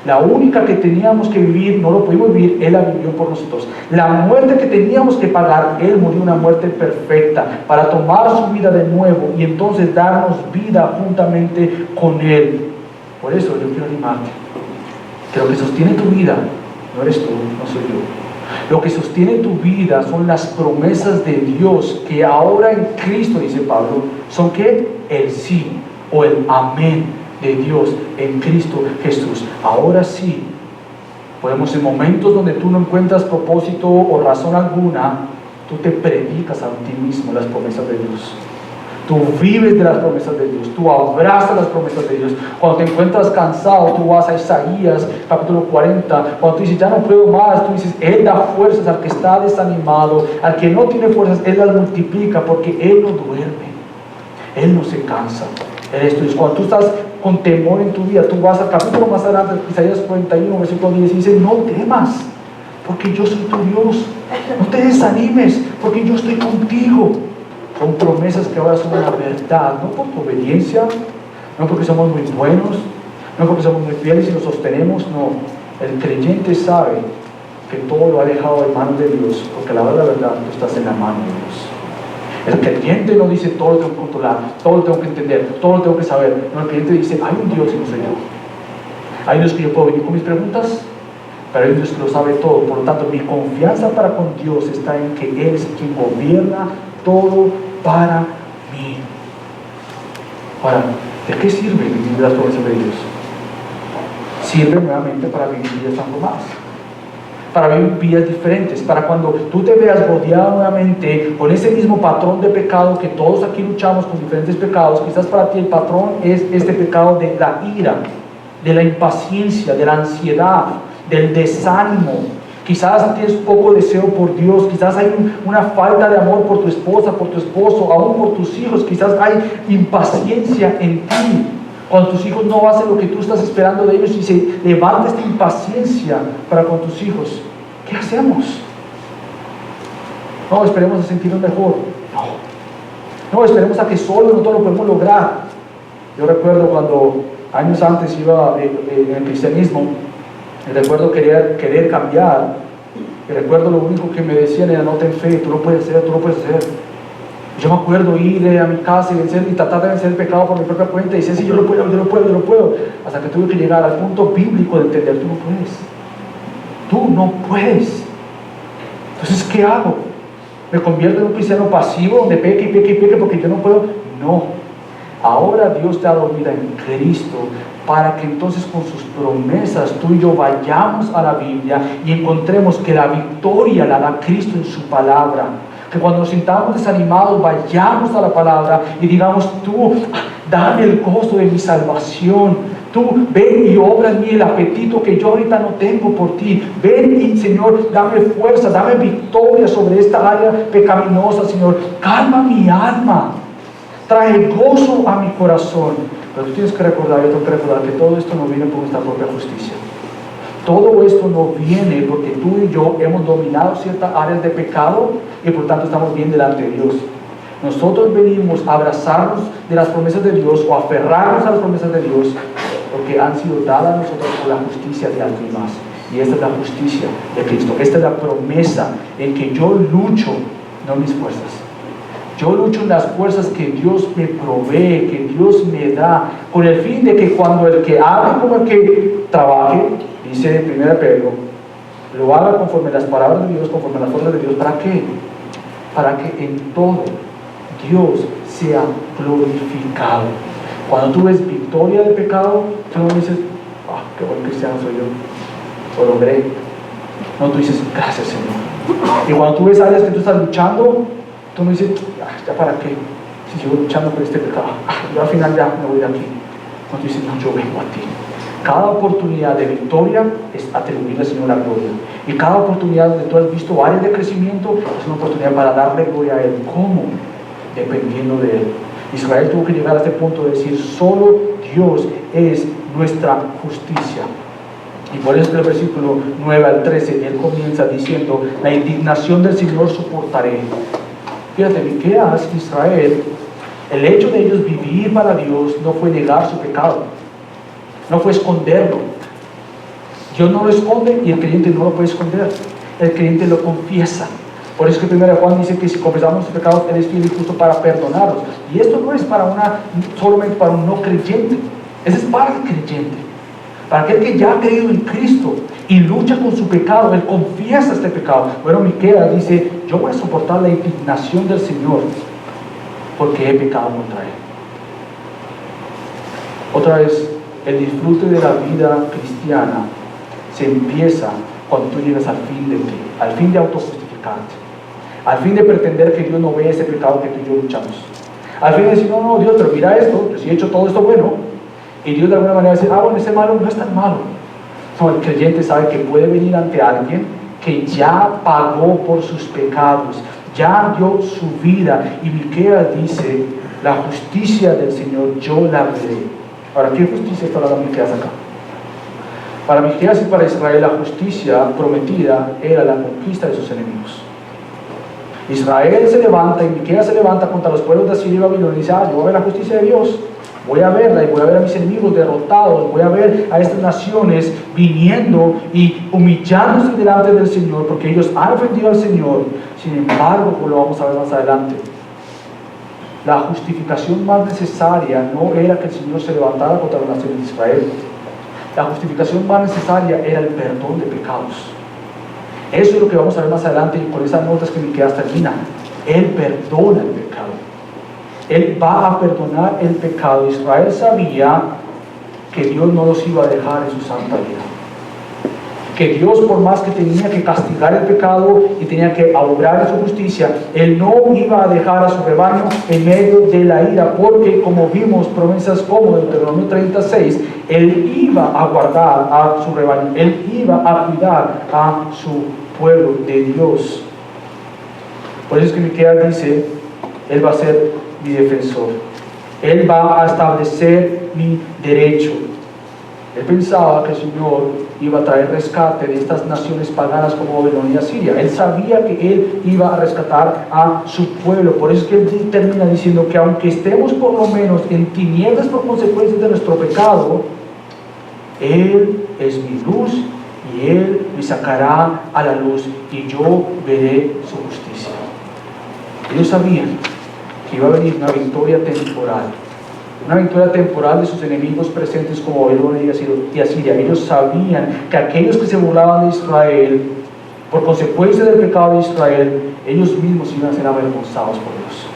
Speaker 2: La única que teníamos que vivir, no lo pudimos vivir, Él la vivió por nosotros. La muerte que teníamos que pagar, Él murió una muerte perfecta para tomar su vida de nuevo y entonces darnos vida juntamente con Él. Por eso yo quiero animarte, que lo que sostiene tu vida no eres tú, no soy yo. Lo que sostiene tu vida son las promesas de Dios, que ahora en Cristo, dice Pablo, son ¿qué? El sí o el amén de Dios en Cristo Jesús. Ahora sí, podemos, en momentos donde tú no encuentras propósito o razón alguna, tú te predicas a ti mismo las promesas de Dios. Tú vives de las promesas de Dios, tú abrazas las promesas de Dios. Cuando te encuentras cansado, tú vas a Isaías capítulo 40. Cuando tú dices ya no puedo más, tú dices Él da fuerzas al que está desanimado, al que no tiene fuerzas Él las multiplica, porque Él no duerme, Él no se cansa. Esto es cuando tú estás con temor en tu vida. Tú vas al capítulo más adelante, Isaías 41, versículo 10, y dice: no temas, porque yo soy tu Dios. No te desanimes, porque yo estoy contigo. Son promesas que ahora son una verdad, no por tu obediencia, no porque somos muy buenos, no porque somos muy fieles y nos sostenemos, no. El creyente sabe que todo lo ha dejado en manos de Dios, porque la verdad, tú estás en la mano de Dios. El creyente no dice todo lo tengo que controlar, todo lo tengo que entender, todo lo tengo que saber. No, el creyente dice: hay un Dios y no soy yo. Hay un Dios que yo puedo venir con mis preguntas, pero hay un Dios que lo sabe todo. Por lo tanto, mi confianza para con Dios está en que Él es quien gobierna todo para mí. Ahora, ¿de qué sirve vivir las promesas de Dios? Sirve nuevamente para vivir vidas transformadas, para vivir vidas diferentes, para cuando tú te veas rodeado nuevamente con ese mismo patrón de pecado, que todos aquí luchamos con diferentes pecados. Quizás para ti el patrón es este pecado de la ira, de la impaciencia, de la ansiedad, del desánimo. Quizás tienes poco deseo por Dios, quizás hay una falta de amor por tu esposa, por tu esposo, aún por tus hijos. Quizás hay impaciencia en ti cuando tus hijos no hacen lo que tú estás esperando de ellos y se levanta esta impaciencia para con tus hijos. ¿Qué hacemos? No, esperemos a sentirnos mejor. No, esperemos a que solo nosotros lo podemos lograr. Yo recuerdo cuando años antes iba en el cristianismo, y recuerdo querer cambiar, y recuerdo lo único que me decían era: no ten fe, tú lo puedes hacer, tú lo puedes hacer. Yo me acuerdo ir a mi casa y tratar de vencer el pecado por mi propia cuenta y decir: sí, yo lo puedo, hasta que tuve que llegar al punto bíblico de entender: tú no puedes. Entonces, ¿qué hago? ¿Me convierto en un cristiano pasivo donde peque y peque y peque porque yo no puedo? No. Ahora Dios te ha dado vida en Cristo, para que entonces con sus promesas tú y yo vayamos a la Biblia y encontremos que la victoria la da Cristo en su palabra. Que cuando nos sintamos desanimados vayamos a la palabra y digamos: tú dame el gozo de mi salvación, tú ven y obra en mí el apetito que yo ahorita no tengo por ti, ven y Señor dame fuerza, dame victoria sobre esta área pecaminosa, Señor, calma mi alma, trae gozo a mi corazón. Pero tú tienes que recordar, yo tengo que recordar que todo esto no viene por nuestra propia justicia. Todo esto no viene porque tú y yo hemos dominado ciertas áreas de pecado y por tanto estamos bien delante de Dios. Nosotros venimos a abrazarnos de las promesas de Dios o aferrarnos a las promesas de Dios porque han sido dadas a nosotros por la justicia de alguien más. Y esta es la justicia de Cristo. Esta es la promesa en que yo lucho, no mis fuerzas. Yo lucho en las fuerzas que Dios me provee, que Dios me da, con el fin de que cuando el que hable como el que trabaje, dice 1 Pedro, lo haga conforme las palabras de Dios, conforme las fuerzas de Dios. ¿Para qué? Para que en todo Dios sea glorificado. Cuando tú ves victoria del pecado, tú no dices: qué buen cristiano soy yo, lo logré. No, tú dices: gracias, Señor. Y cuando tú ves áreas que tú estás luchando, tú no dices: ya para qué, si sigo luchando por este pecado, yo al final ya me voy de aquí. Cuando tú dices: no, yo vengo a ti. Cada oportunidad de victoria es atribuirle al Señor la gloria. Y cada oportunidad donde tú has visto áreas de crecimiento es una oportunidad para darle gloria a Él. ¿Cómo? Dependiendo de Él. Israel tuvo que llegar a este punto de decir: solo Dios es nuestra justicia. Y por eso en el versículo 9 al 13 Él comienza diciendo: la indignación del Señor soportaré. Fíjate, Miqueas, Israel, el hecho de ellos vivir para Dios no fue negar su pecado, no fue esconderlo. Dios no lo esconde y el creyente no lo puede esconder. El creyente lo confiesa. Por eso que 1 Juan dice que si confesamos nuestros pecados, Él es fiel y justo para perdonarlos. Y esto no es para solamente para un no creyente. Eso es para el creyente. Para aquel que ya ha creído en Cristo y lucha con su pecado, Él confiesa este pecado. Bueno, Miqueas dice: yo voy a soportar la indignación del Señor porque he pecado contra Él. Otra vez, el disfrute de la vida cristiana se empieza cuando tú llegas al fin de ti, al fin de autojustificarte, al fin de pretender que Dios no ve ese pecado que tú y yo luchamos, al fin de decir: no, Dios, pero mira esto, yo sí he hecho todo esto bueno. Y Dios de alguna manera dice: bueno, ese malo no es tan malo. No, el creyente sabe que puede venir ante alguien que ya pagó por sus pecados, ya dio su vida. Y Miqueas dice: la justicia del Señor yo la veré. Ahora, ¿qué justicia está hablando Miqueas acá? Para Miqueas y para Israel la justicia prometida era la conquista de sus enemigos. Israel se levanta y Miqueas se levanta contra los pueblos de Asiria y Babilonia y dice: yo voy a ver la justicia de Dios, voy a verla y voy a ver a mis enemigos derrotados, voy a ver a estas naciones viniendo y humillándose delante del Señor porque ellos han ofendido al Señor. Sin embargo, pues lo vamos a ver más adelante, la justificación más necesaria no era que el Señor se levantara contra las naciones de Israel. La justificación más necesaria era el perdón de pecados. Eso es lo que vamos a ver más adelante y con esas notas que Miqueas termina. Él perdona el pecado. Él va a perdonar el pecado. Israel sabía que Dios no los iba a dejar en su santa vida. Que Dios, por más que tenía que castigar el pecado y tenía que obrar en su justicia, Él no iba a dejar a su rebaño en medio de la ira, porque como vimos promesas como Deuteronomio 36, Él iba a guardar a su rebaño, Él iba a cuidar a su pueblo de Dios. Por eso es que Miqueas dice: Él va a ser mi defensor, Él va a establecer mi derecho. Él pensaba que el Señor iba a traer rescate de estas naciones paganas como Babilonia y Asiria. Él sabía que Él iba a rescatar a su pueblo. Por eso es que Él termina diciendo que aunque estemos por lo menos en tinieblas por consecuencias de nuestro pecado, Él es mi luz y Él me sacará a la luz y yo veré su justicia. Ellos sabían que iba a venir una victoria temporal. Una victoria temporal de sus enemigos presentes como Babilonia y Asiria. Ellos sabían que aquellos que se burlaban de Israel, por consecuencia del pecado de Israel, ellos mismos iban a ser avergonzados por Dios.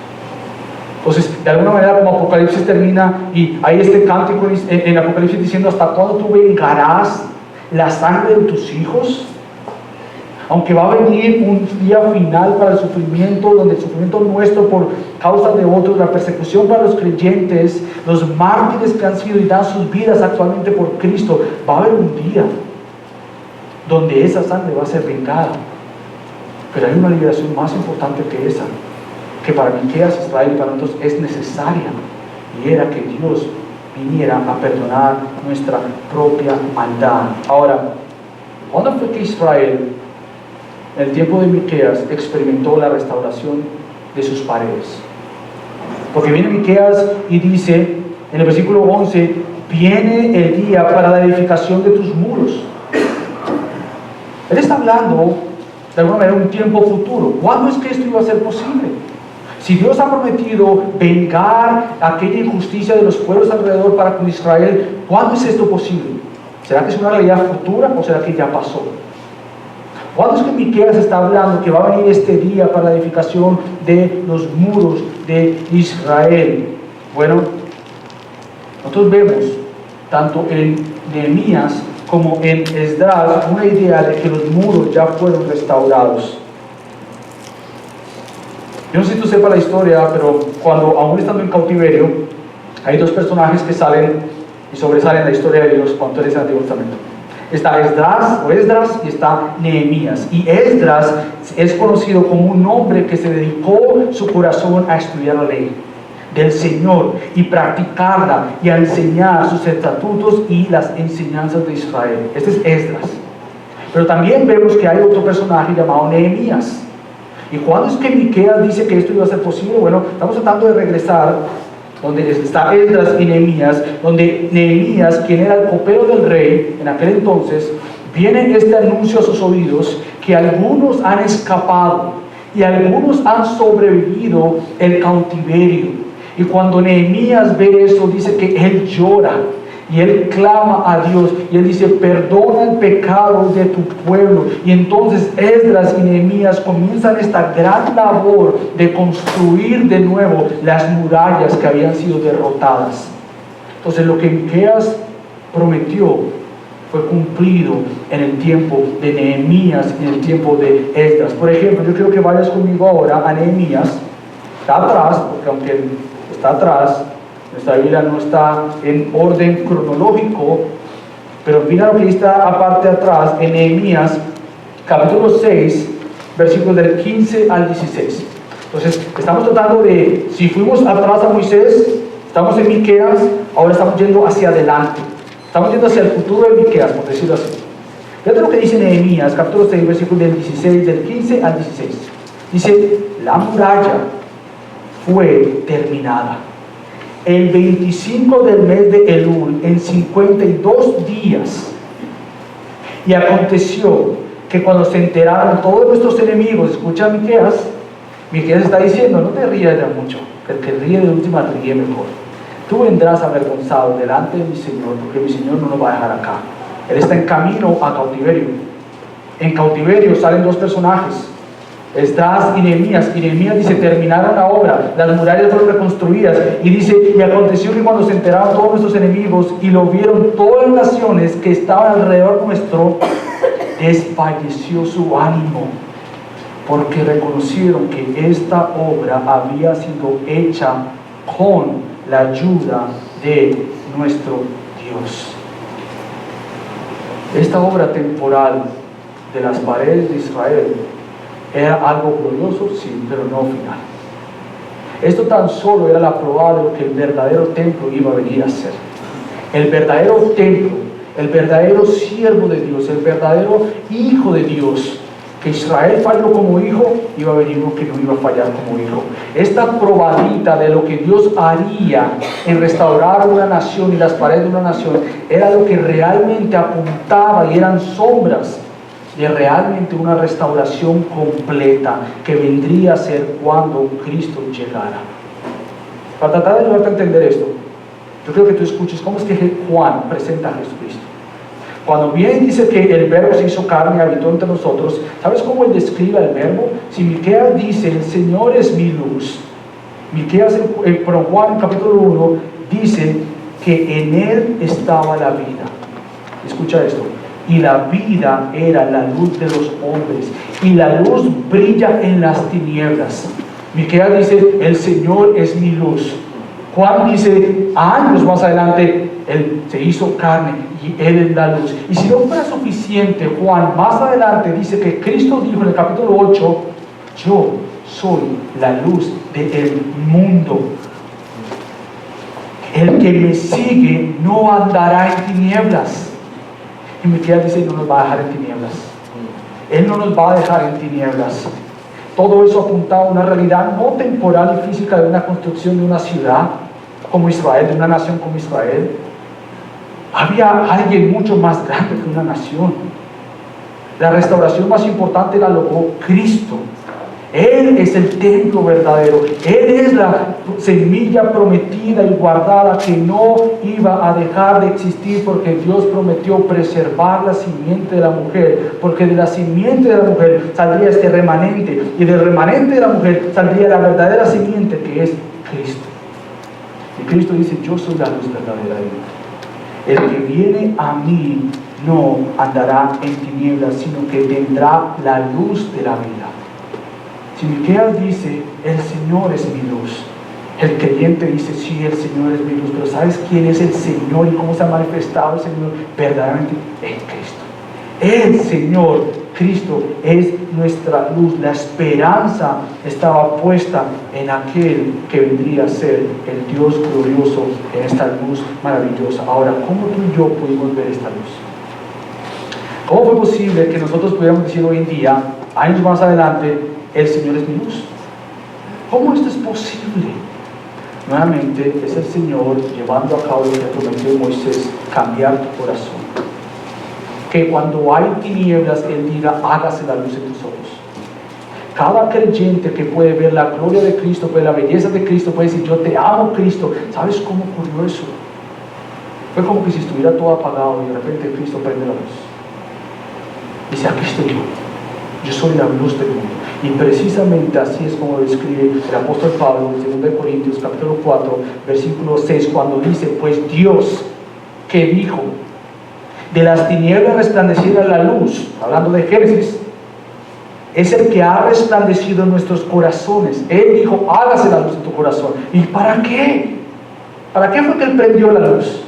Speaker 2: Entonces, de alguna manera, como Apocalipsis termina, y hay este cántico en Apocalipsis diciendo: ¿hasta cuándo tú vengarás la sangre de tus hijos? Aunque va a venir un día final para el sufrimiento, donde el sufrimiento nuestro por causa de otros, la persecución para los creyentes, los mártires que han sido y dan sus vidas actualmente por Cristo, va a haber un día donde esa sangre va a ser vengada. Pero hay una liberación más importante que esa, que para Miqueas, Israel y para nosotros es necesaria, y era que Dios viniera a perdonar nuestra propia maldad. Ahora, ¿cuándo fue que Israel, en el tiempo de Miqueas, experimentó la restauración de sus paredes? Porque viene Miqueas y dice en el versículo 11: viene el día para la edificación de tus muros. Él está hablando de alguna manera un tiempo futuro. ¿Cuándo es que esto iba a ser posible? Si Dios ha prometido vengar aquella injusticia de los pueblos alrededor para con Israel, ¿cuándo es esto posible? ¿Será que es una realidad futura o será que ya pasó? ¿Cuándo es que Miqueas está hablando que va a venir este día para la edificación de los muros de Israel? Bueno, nosotros vemos tanto en Nehemías como en Esdras una idea de que los muros ya fueron restaurados. Yo no sé si tú sepas la historia, pero cuando aún estando en cautiverio, hay dos personajes que salen y sobresalen la historia de Dios cuando eres en el Antiguo Testamento. Está Esdras y está Nehemías. Y Esdras es conocido como un hombre que se dedicó su corazón a estudiar la ley del Señor y practicarla y a enseñar sus estatutos y las enseñanzas de Israel. Este es Esdras. Pero también vemos que hay otro personaje llamado Nehemías. ¿Y cuándo es que Miqueas dice que esto iba a ser posible? Bueno, estamos tratando de regresar donde está Esdras y Nehemías, donde Nehemías, quien era el copero del rey en aquel entonces, viene este anuncio a sus oídos que algunos han escapado y algunos han sobrevivido el cautiverio. Y cuando Nehemías ve eso, dice que él llora y él clama a Dios y él dice: perdona el pecado de tu pueblo. Y entonces Esdras y Nehemías comienzan esta gran labor de construir de nuevo las murallas que habían sido derrotadas. Entonces lo que Miqueas prometió fue cumplido en el tiempo de Nehemías y en el tiempo de Esdras. Por ejemplo, yo quiero que vayas conmigo ahora a Nehemías. Está atrás, porque aunque está atrás, nuestra Biblia no está en orden cronológico, pero mira lo que está aparte atrás en Nehemías capítulo 6, versículos del 15 al 16. Entonces, estamos tratando de, si fuimos atrás a Moisés, estamos en Miqueas, ahora estamos yendo hacia adelante. Estamos yendo hacia el futuro de Miqueas, por decirlo así. Fíjate lo que dice Nehemías, capítulo 6, versículos del 16, del 15 al 16. Dice: la muralla fue terminada el 25 del mes de Elul, en 52 días. Y aconteció que cuando se enteraron todos nuestros enemigos, escucha Miqueas está diciendo: no te rías de mucho, el que ríe de última ríe mejor. Tú vendrás avergonzado delante de mi Señor, porque mi Señor no nos va a dejar acá. Él está en camino a cautiverio. En cautiverio salen dos personajes, Esdras y Nehemías. Y Nehemías dice: terminaron la obra, las murallas fueron reconstruidas. Y dice: y aconteció que cuando se enteraron todos nuestros enemigos y lo vieron todas las naciones que estaban alrededor nuestro, desfalleció su ánimo, porque reconocieron que esta obra había sido hecha con la ayuda de nuestro Dios. Esta obra temporal de las paredes de Israel era algo glorioso, sí, pero no final. Esto tan solo era la prueba de lo que el verdadero templo iba a venir a ser. El verdadero templo, el verdadero siervo de Dios, el verdadero hijo de Dios. Que Israel falló como hijo, iba a venir uno que no iba a fallar como hijo. Esta probadita de lo que Dios haría en restaurar una nación y las paredes de una nación, era lo que realmente apuntaba y eran sombras de realmente una restauración completa que vendría a ser cuando Cristo llegara. Para tratar de ayudarte a entender esto, yo creo que tú escuches cómo es que Juan presenta a Jesucristo. Cuando bien dice que el verbo se hizo carne y habitó entre nosotros, ¿sabes cómo él describe el verbo? Si Miqueas dice: el Señor es mi luz Pero Juan en capítulo 1 dice que en él estaba la vida. Escucha esto. Y la vida era la luz de los hombres, y la luz brilla en las tinieblas. Miqueas dice, el Señor es mi luz. Juan dice, años más adelante, Él se hizo carne y Él es la luz. Y si no fuera suficiente, Juan más adelante dice que Cristo dijo en el capítulo 8, yo soy la luz del mundo. El que me sigue no andará en tinieblas. Y Miqueas dice, no nos va a dejar en tinieblas. Él no nos va a dejar en tinieblas. Todo eso apuntaba a una realidad no temporal y física de una construcción de una ciudad como Israel, de una nación como Israel. Había alguien mucho más grande que una nación. La restauración más importante la logró Cristo. Él es el templo verdadero. Él es la semilla prometida y guardada que no iba a dejar de existir, porque Dios prometió preservar la simiente de la mujer, porque de la simiente de la mujer saldría este remanente, y del remanente de la mujer saldría la verdadera simiente, que es Cristo. Y Cristo dice, yo soy la luz verdadera de Dios. El que viene a mí no andará en tinieblas, sino que tendrá la luz de la vida. Si Miqueas dice, el Señor es mi luz, el creyente dice, sí, el Señor es mi luz, pero ¿sabes quién es el Señor y cómo se ha manifestado el Señor? Verdaderamente en Cristo. El Señor, Cristo, es nuestra luz. La esperanza estaba puesta en aquel que vendría a ser el Dios glorioso, en esta luz maravillosa. Ahora, ¿cómo tú y yo pudimos ver esta luz? ¿Cómo fue posible que nosotros pudiéramos decir hoy en día, años más adelante, el Señor es mi luz? ¿Cómo esto es posible? Nuevamente es el Señor llevando a cabo lo que prometió Moisés, cambiar tu corazón. Que cuando hay tinieblas, Él diga, hágase la luz en tus ojos. Cada creyente que puede ver la gloria de Cristo, ver la belleza de Cristo, puede decir, yo te amo, Cristo. ¿Sabes cómo ocurrió eso? Fue como que si estuviera todo apagado y de repente Cristo prende la luz. Dice, aquí estoy yo soy la luz del mundo. Y precisamente así es como lo describe el apóstol Pablo en 2 Corintios capítulo 4 versículo 6, cuando dice, pues Dios que dijo, de las tinieblas resplandeciera la luz, hablando de Génesis, es el que ha resplandecido en nuestros corazones. Él dijo, hágase la luz en tu corazón. ¿Y para qué? ¿Para qué fue que Él prendió la luz?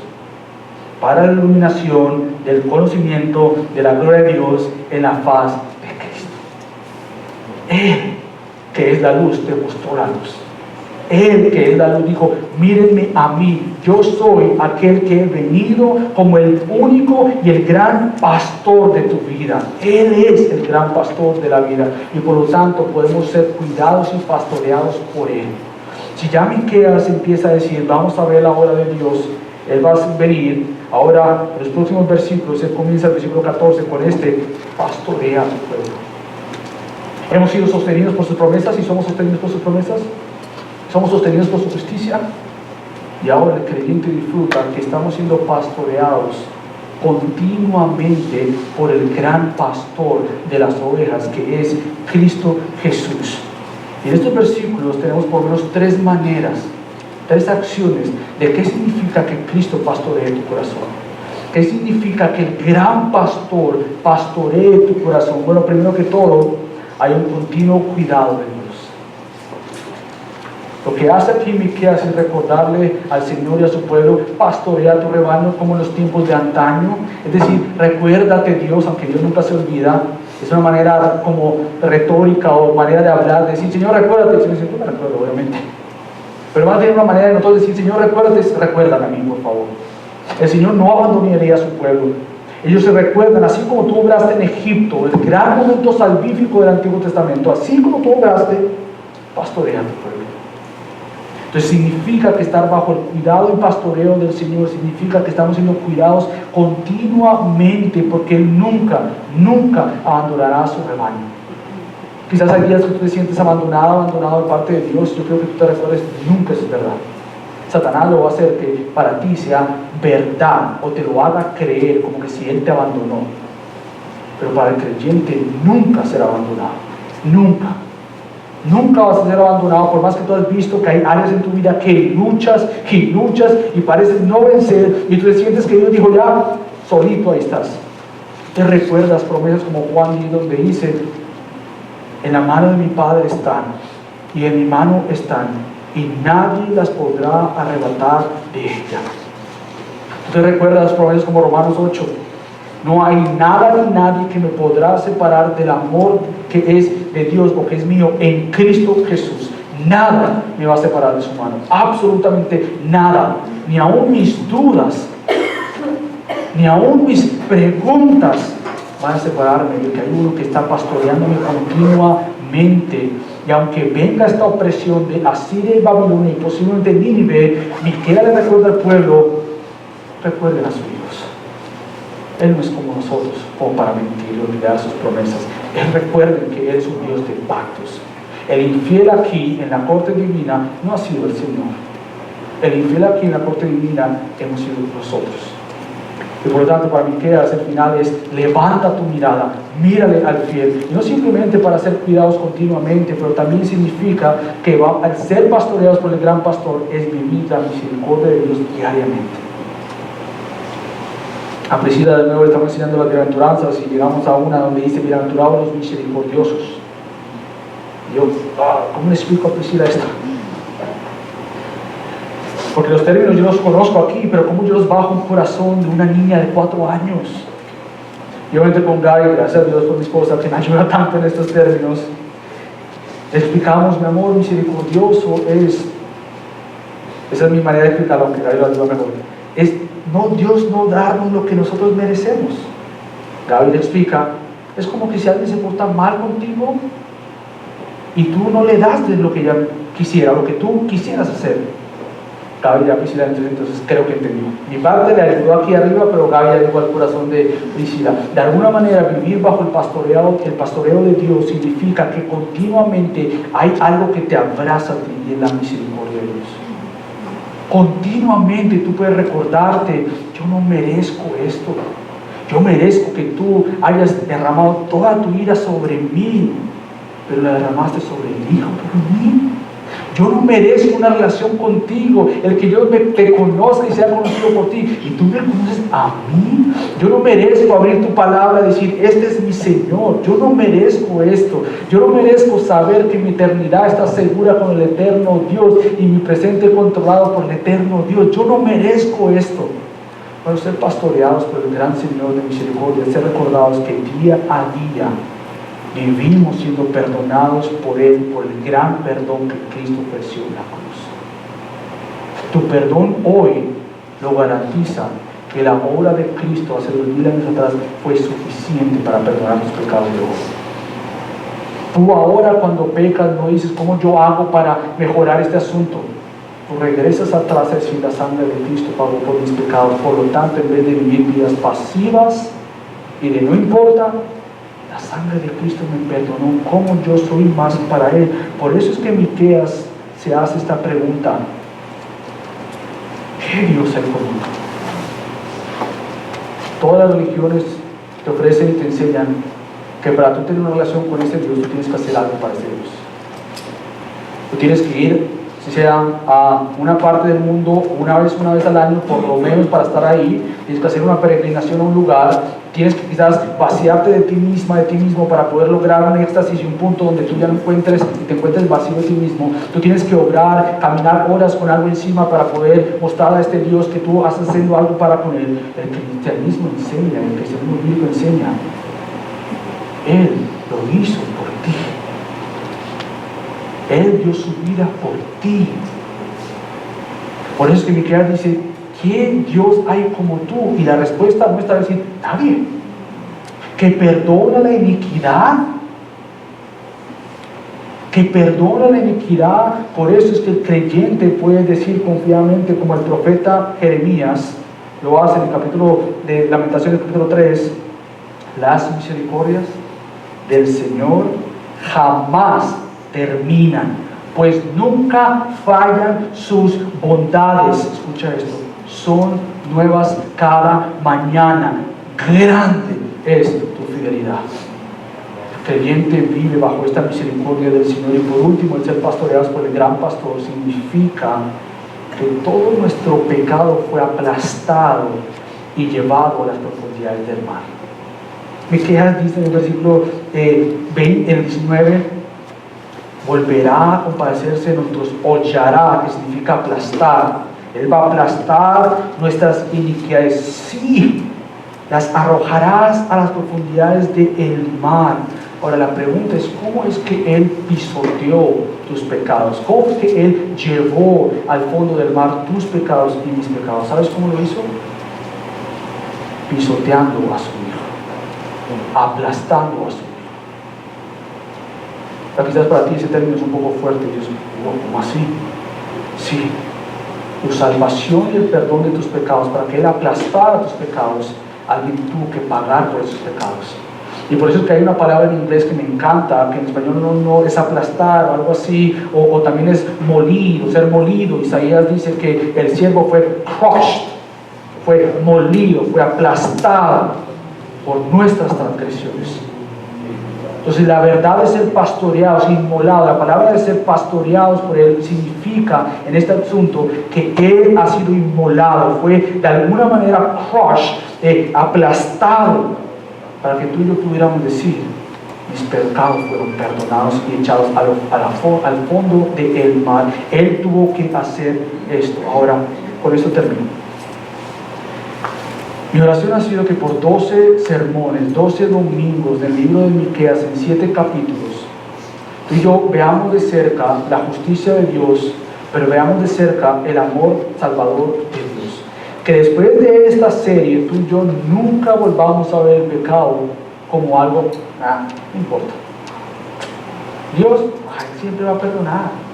Speaker 2: Para la iluminación del conocimiento de la gloria de Dios en la faz de Cristo. Él, que es la luz, te mostró la luz. Él, que es la luz, dijo, mírenme a mí, yo soy aquel que he venido como el único y el gran pastor de tu vida. Él es el gran pastor de la vida, y por lo tanto podemos ser cuidados y pastoreados por Él. Si ya Miqueas empieza a decir, vamos a ver la obra de Dios, Él va a venir. Ahora, en los próximos versículos, Él comienza el versículo 14 con pastorea a tu pueblo. Hemos sido sostenidos por sus promesas, y somos sostenidos por sus promesas. Somos sostenidos por su justicia. Y ahora el creyente disfruta que estamos siendo pastoreados continuamente por el gran pastor de las ovejas, que es Cristo Jesús. Y en estos versículos tenemos por lo menos tres maneras, tres acciones de qué significa que Cristo pastoree tu corazón. ¿Qué significa que el gran pastor pastoree tu corazón? Bueno, primero que todo, hay un continuo cuidado de Dios. Lo que hace aquí Miqueas es recordarle al Señor y a su pueblo, pastorea tu rebaño como en los tiempos de antaño. Es decir, recuérdate Dios, aunque Dios nunca se olvida. Es una manera como retórica o manera de hablar, de decir, Señor, recuérdate. Y el Señor dice, no me recuerdo, obviamente. Pero más bien una manera de nosotros decir, Señor, recuérdame a mí, por favor. El Señor no abandonaría a su pueblo. Ellos se recuerdan, así como tú obraste en Egipto, el gran momento salvífico del Antiguo Testamento, así como tú obraste, pastorea a tu pueblo. Entonces significa que estar bajo el cuidado y pastoreo del Señor significa que estamos siendo cuidados continuamente, porque Él nunca abandonará a su rebaño. Quizás hay días que tú te sientes abandonado de parte de Dios. Yo creo que tú te recuerdes, nunca es verdad. Satanás lo va a hacer que para ti sea verdad, o te lo haga creer como que si Él te abandonó. Pero para el creyente nunca será abandonado, nunca. Nunca vas a ser abandonado, por más que tú has visto que hay áreas en tu vida que luchas y pareces no vencer, y tú te sientes que Dios dijo ya, solito ahí estás. Te recuerdas promesas como Juan 10, donde dice: en la mano de mi Padre están, y en mi mano están, y nadie las podrá arrebatar de ella. Tú te recuerdas las promesas como Romanos 8: no hay nada ni nadie que me podrá separar del amor que es de Dios o que es mío en Cristo Jesús. Nada me va a separar de su mano, absolutamente nada, ni aún mis dudas, ni aún mis preguntas van a separarme de que hay uno que está pastoreándome continuamente. Y aunque venga esta opresión de Asiria y Babilonia y posiblemente Nínive, Miqueas le recuerda al pueblo: recuerden a su Dios. Él no es como nosotros, como para mentir y olvidar sus promesas. Recuerden que Él es un Dios de pactos. El infiel aquí en la corte divina no ha sido el Señor. El infiel aquí en la corte divina hemos sido nosotros. Y por lo tanto, para Miqueas el final es: levanta tu mirada, mírale al fiel. Y no simplemente para ser cuidados continuamente, pero también significa que al ser pastoreados por el gran pastor es vivir la misericordia de Dios diariamente. A Priscila de nuevo le estamos enseñando las bienaventuranzas y llegamos a una donde dice: bienaventurados los misericordiosos. Y yo, ¿cómo le explico a Priscila esto? Porque los términos yo los conozco aquí, pero ¿cómo yo los bajo un corazón de una niña de 4 años? Y obviamente con Gaby, gracias a Dios por mi esposa que me ayuda tanto en estos términos, explicamos: mi amor, misericordioso esa es mi manera de explicarlo, aunque Gaby lo ayuda mejor, es Dios no darnos lo que nosotros merecemos. Gaby le explica: es como que si alguien se porta mal contigo y tú no le das de lo que ella quisiera, lo que tú quisieras hacer. Gaby ya Priscila, entonces creo que entendió. Mi parte le ayudó aquí arriba, pero Gaby ya llegó al corazón de Priscila. De alguna manera, vivir bajo el pastoreo de Dios significa que continuamente hay algo que te abraza a ti, y es la misericordia de Dios. Continuamente tú puedes recordarte: yo no merezco esto, yo merezco que tú hayas derramado toda tu ira sobre mí, pero la derramaste sobre el Hijo por mí. Yo no merezco una relación contigo, el que yo te conozca y sea conocido por ti, y tú me conoces a mí. Yo no merezco abrir tu palabra y decir: este es mi Señor. Yo no merezco esto. Yo no merezco saber que mi eternidad está segura con el eterno Dios y mi presente controlado por el eterno Dios. Yo no merezco esto. Para ser pastoreados por el gran Señor de misericordia, ser recordados que día a día vivimos siendo perdonados por Él, por el gran perdón que Cristo ofreció en la cruz. Tu perdón hoy lo garantiza que la obra de Cristo hace 2000 años atrás fue suficiente para perdonar tus pecados de hoy. Tú ahora, cuando pecas, no dices: ¿cómo yo hago para mejorar este asunto? Tú regresas atrás y decir: la sangre de Cristo pagó por mis pecados. Por lo tanto, en vez de vivir vidas pasivas y de no importa, la sangre de Cristo me perdonó. ¿Cómo yo soy más para Él? Por eso es que Miqueas se hace esta pregunta: ¿qué Dios hay conmigo? Todas las religiones te ofrecen y te enseñan que para tú tener una relación con ese Dios, tú tienes que hacer algo para ese Dios. Tú tienes que ir, si sea a una parte del mundo una vez al año, por lo menos, para estar ahí. Tienes que hacer una peregrinación a un lugar. Tienes que quizás vaciarte de ti misma, de ti mismo, para poder lograr un éxtasis y un punto donde tú ya no encuentres y te encuentres vacío de ti mismo. Tú tienes que obrar, caminar horas con algo encima para poder mostrar a este Dios que tú estás haciendo algo para con Él. El cristianismo enseña, el cristianismo bíblico enseña: Él lo hizo por ti. Él dio su vida por ti. Por eso es que Miqueas dice: ¿quién Dios hay como tú? Y la respuesta nuestra es decir: nadie. Que perdona la iniquidad. Que perdona la iniquidad. Por eso es que el creyente puede decir confiadamente, como el profeta Jeremías lo hace en el capítulo de Lamentaciones, capítulo 3: las misericordias del Señor jamás terminan, pues nunca fallan sus bondades. Escucha esto: son nuevas cada mañana. Grande es tu fidelidad. creyente vive bajo esta misericordia del Señor. Y por último, el ser pastoreados por el gran pastor significa que todo nuestro pecado fue aplastado y llevado a las profundidades del mar. Miqueas dice en el versículo 20, en el 19, volverá a compadecerse de nosotros, hollará, que significa aplastar. Él va a aplastar nuestras iniquidades. Sí, las arrojarás a las profundidades del mar. Ahora la pregunta es, ¿cómo es que Él pisoteó tus pecados? ¿Cómo es que Él llevó al fondo del mar tus pecados y mis pecados? ¿Sabes cómo lo hizo? Pisoteando a su Hijo, aplastando a su Hijo. Pero quizás para ti ese término es un poco fuerte. Y yo digo, ¿cómo así? Sí, tu salvación y el perdón de tus pecados, para que Él aplastara tus pecados, alguien tuvo que pagar por esos pecados. Y por eso es que hay una palabra en inglés que me encanta, que en español no es aplastar o algo así, o también es molir, o ser molido. Isaías dice que el siervo fue crushed, fue molido, fue aplastado por nuestras transgresiones. Entonces la verdad de ser pastoreados, inmolados, la palabra de ser pastoreados por Él significa en este asunto que Él ha sido inmolado, fue de alguna manera crushed, aplastado, para que tú y yo pudiéramos decir, mis pecados fueron perdonados y echados al fondo del mar. Él tuvo que hacer esto. Ahora, con esto termino. Mi oración ha sido que por 12 sermones, 12 domingos del libro de Miqueas en 7 capítulos, tú y yo veamos de cerca la justicia de Dios, pero veamos de cerca el amor salvador de Dios. Que después de esta serie tú y yo nunca volvamos a ver el pecado como algo, no importa. Dios siempre va a perdonar.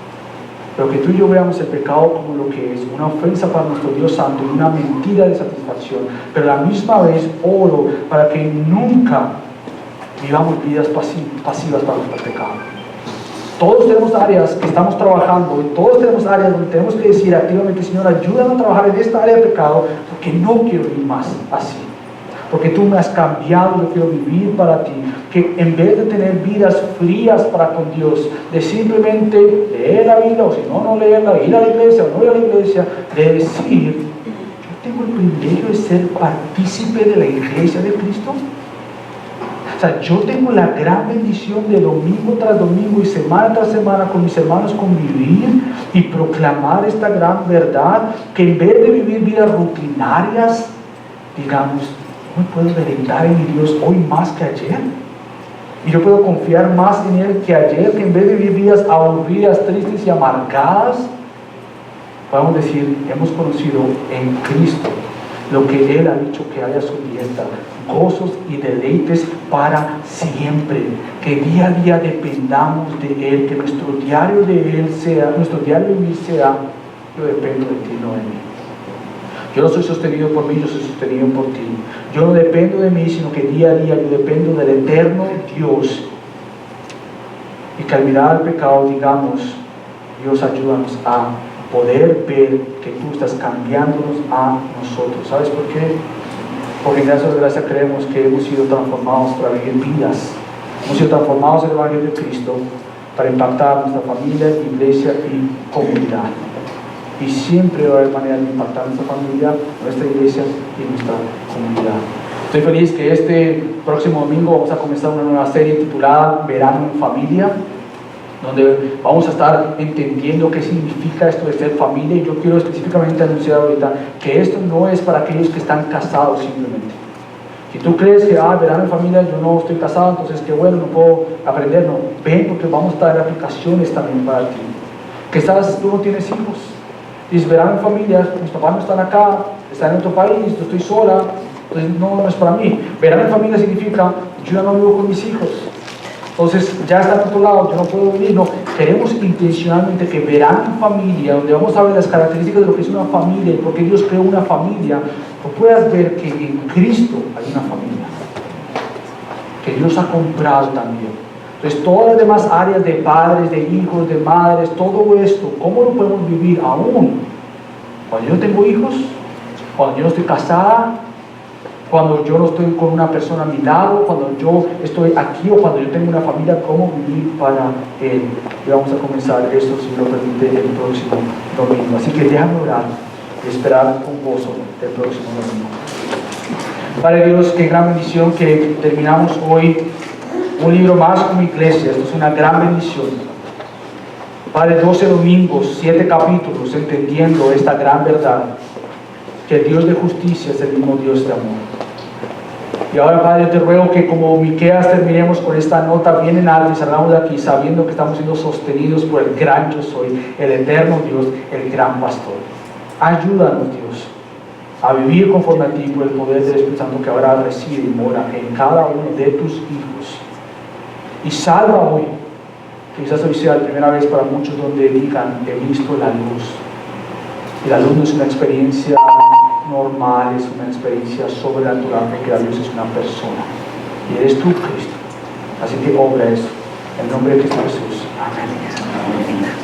Speaker 2: Pero que tú y yo veamos el pecado como lo que es, una ofensa para nuestro Dios Santo y una mentira de satisfacción. Pero a la misma vez oro para que nunca vivamos vidas pasivas para nuestro pecado. Todos tenemos áreas que estamos trabajando, y todos tenemos áreas donde tenemos que decir activamente, Señor, ayúdame a trabajar en esta área de pecado, porque no quiero vivir más así. Porque tú me has cambiado, yo quiero vivir para ti. Que en vez de tener vidas frías para con Dios, de simplemente leer la Biblia, o si no, no leerla, ir a la iglesia o no ir a la iglesia, de decir, yo tengo el privilegio de ser partícipe de la iglesia de Cristo. O sea, yo tengo la gran bendición de domingo tras domingo y semana tras semana con mis hermanos convivir y proclamar esta gran verdad, que en vez de vivir vidas rutinarias, digamos, hoy puedo merendar en mi Dios hoy más que ayer. Y yo puedo confiar más en Él que ayer, que en vez de vivir vidas aburridas, tristes y amargadas, podemos decir, hemos conocido en Cristo lo que Él ha dicho que hay a su diestra, gozos y deleites para siempre. Que día a día dependamos de Él, que nuestro diario de Él sea, nuestro diario vivir sea, yo dependo de ti, no de mí. Yo no soy sostenido por mí, yo soy sostenido por ti. Yo no dependo de mí, sino que día a día yo dependo del eterno Dios. Y que al mirar al pecado digamos, Dios, ayúdanos a poder ver que tú estás cambiándonos a nosotros. ¿Sabes por qué? Porque gracias a gracia creemos que hemos sido transformados para vivir vidas. Hemos sido transformados en el Evangelio de Cristo para impactar nuestra familia, iglesia y comunidad. Y siempre va a haber manera de impactar nuestra familia, nuestra iglesia y nuestra comunidad. Estoy feliz que este próximo domingo vamos a comenzar una nueva serie titulada Verano en Familia, donde vamos a estar entendiendo qué significa esto de ser familia. Y yo quiero específicamente anunciar ahorita que esto no es para aquellos que están casados simplemente. Si tú crees que verano en familia, yo no estoy casado, entonces qué bueno, no puedo aprender. No, ven, porque vamos a traer aplicaciones también para ti. Quizás tú no tienes hijos, dices verano en familia, mis papás no están acá, están en otro país, yo estoy sola, entonces no es para mí. Verano en familia significa, yo ya no vivo con mis hijos, entonces ya está en otro lado, yo no puedo venir. No, queremos intencionalmente que verano en familia, donde vamos a ver las características de lo que es una familia y por qué Dios creó una familia, tú puedas ver que en Cristo hay una familia, que Dios ha comprado también. Entonces todas las demás áreas de padres, de hijos, de madres, todo esto, ¿cómo lo podemos vivir aún cuando yo no tengo hijos, cuando yo no estoy casada? cuando yo no estoy con una persona a mi lado, cuando yo estoy aquí o cuando yo tengo una familia, cómo vivir para Él. Y vamos a comenzar esto, si me lo permite, el próximo domingo. Así que déjame orar y esperar con gozo el próximo domingo. Padre Dios, qué gran bendición que terminamos hoy un libro más como iglesia. Esto es una gran bendición. Padre, 12 domingos, 7 capítulos, entendiendo esta gran verdad, que el Dios de justicia es el mismo Dios de amor. Y ahora, Padre, te ruego que como Miqueas terminemos con esta nota bien en alto y salgamos de aquí sabiendo que estamos siendo sostenidos por el gran yo soy, el eterno Dios, el gran pastor. Ayúdanos, Dios, a vivir conforme a ti por el poder del Espíritu Santo que ahora reside y mora en cada uno de tus hijos. Y salva hoy, que quizás hoy sea la primera vez para muchos donde digan, he visto la luz. Y la luz no es una experiencia normal, es una experiencia sobrenatural, porque la luz es una persona. Y eres tú, Cristo. Así que obra eso. En el nombre de Cristo Jesús. Amén.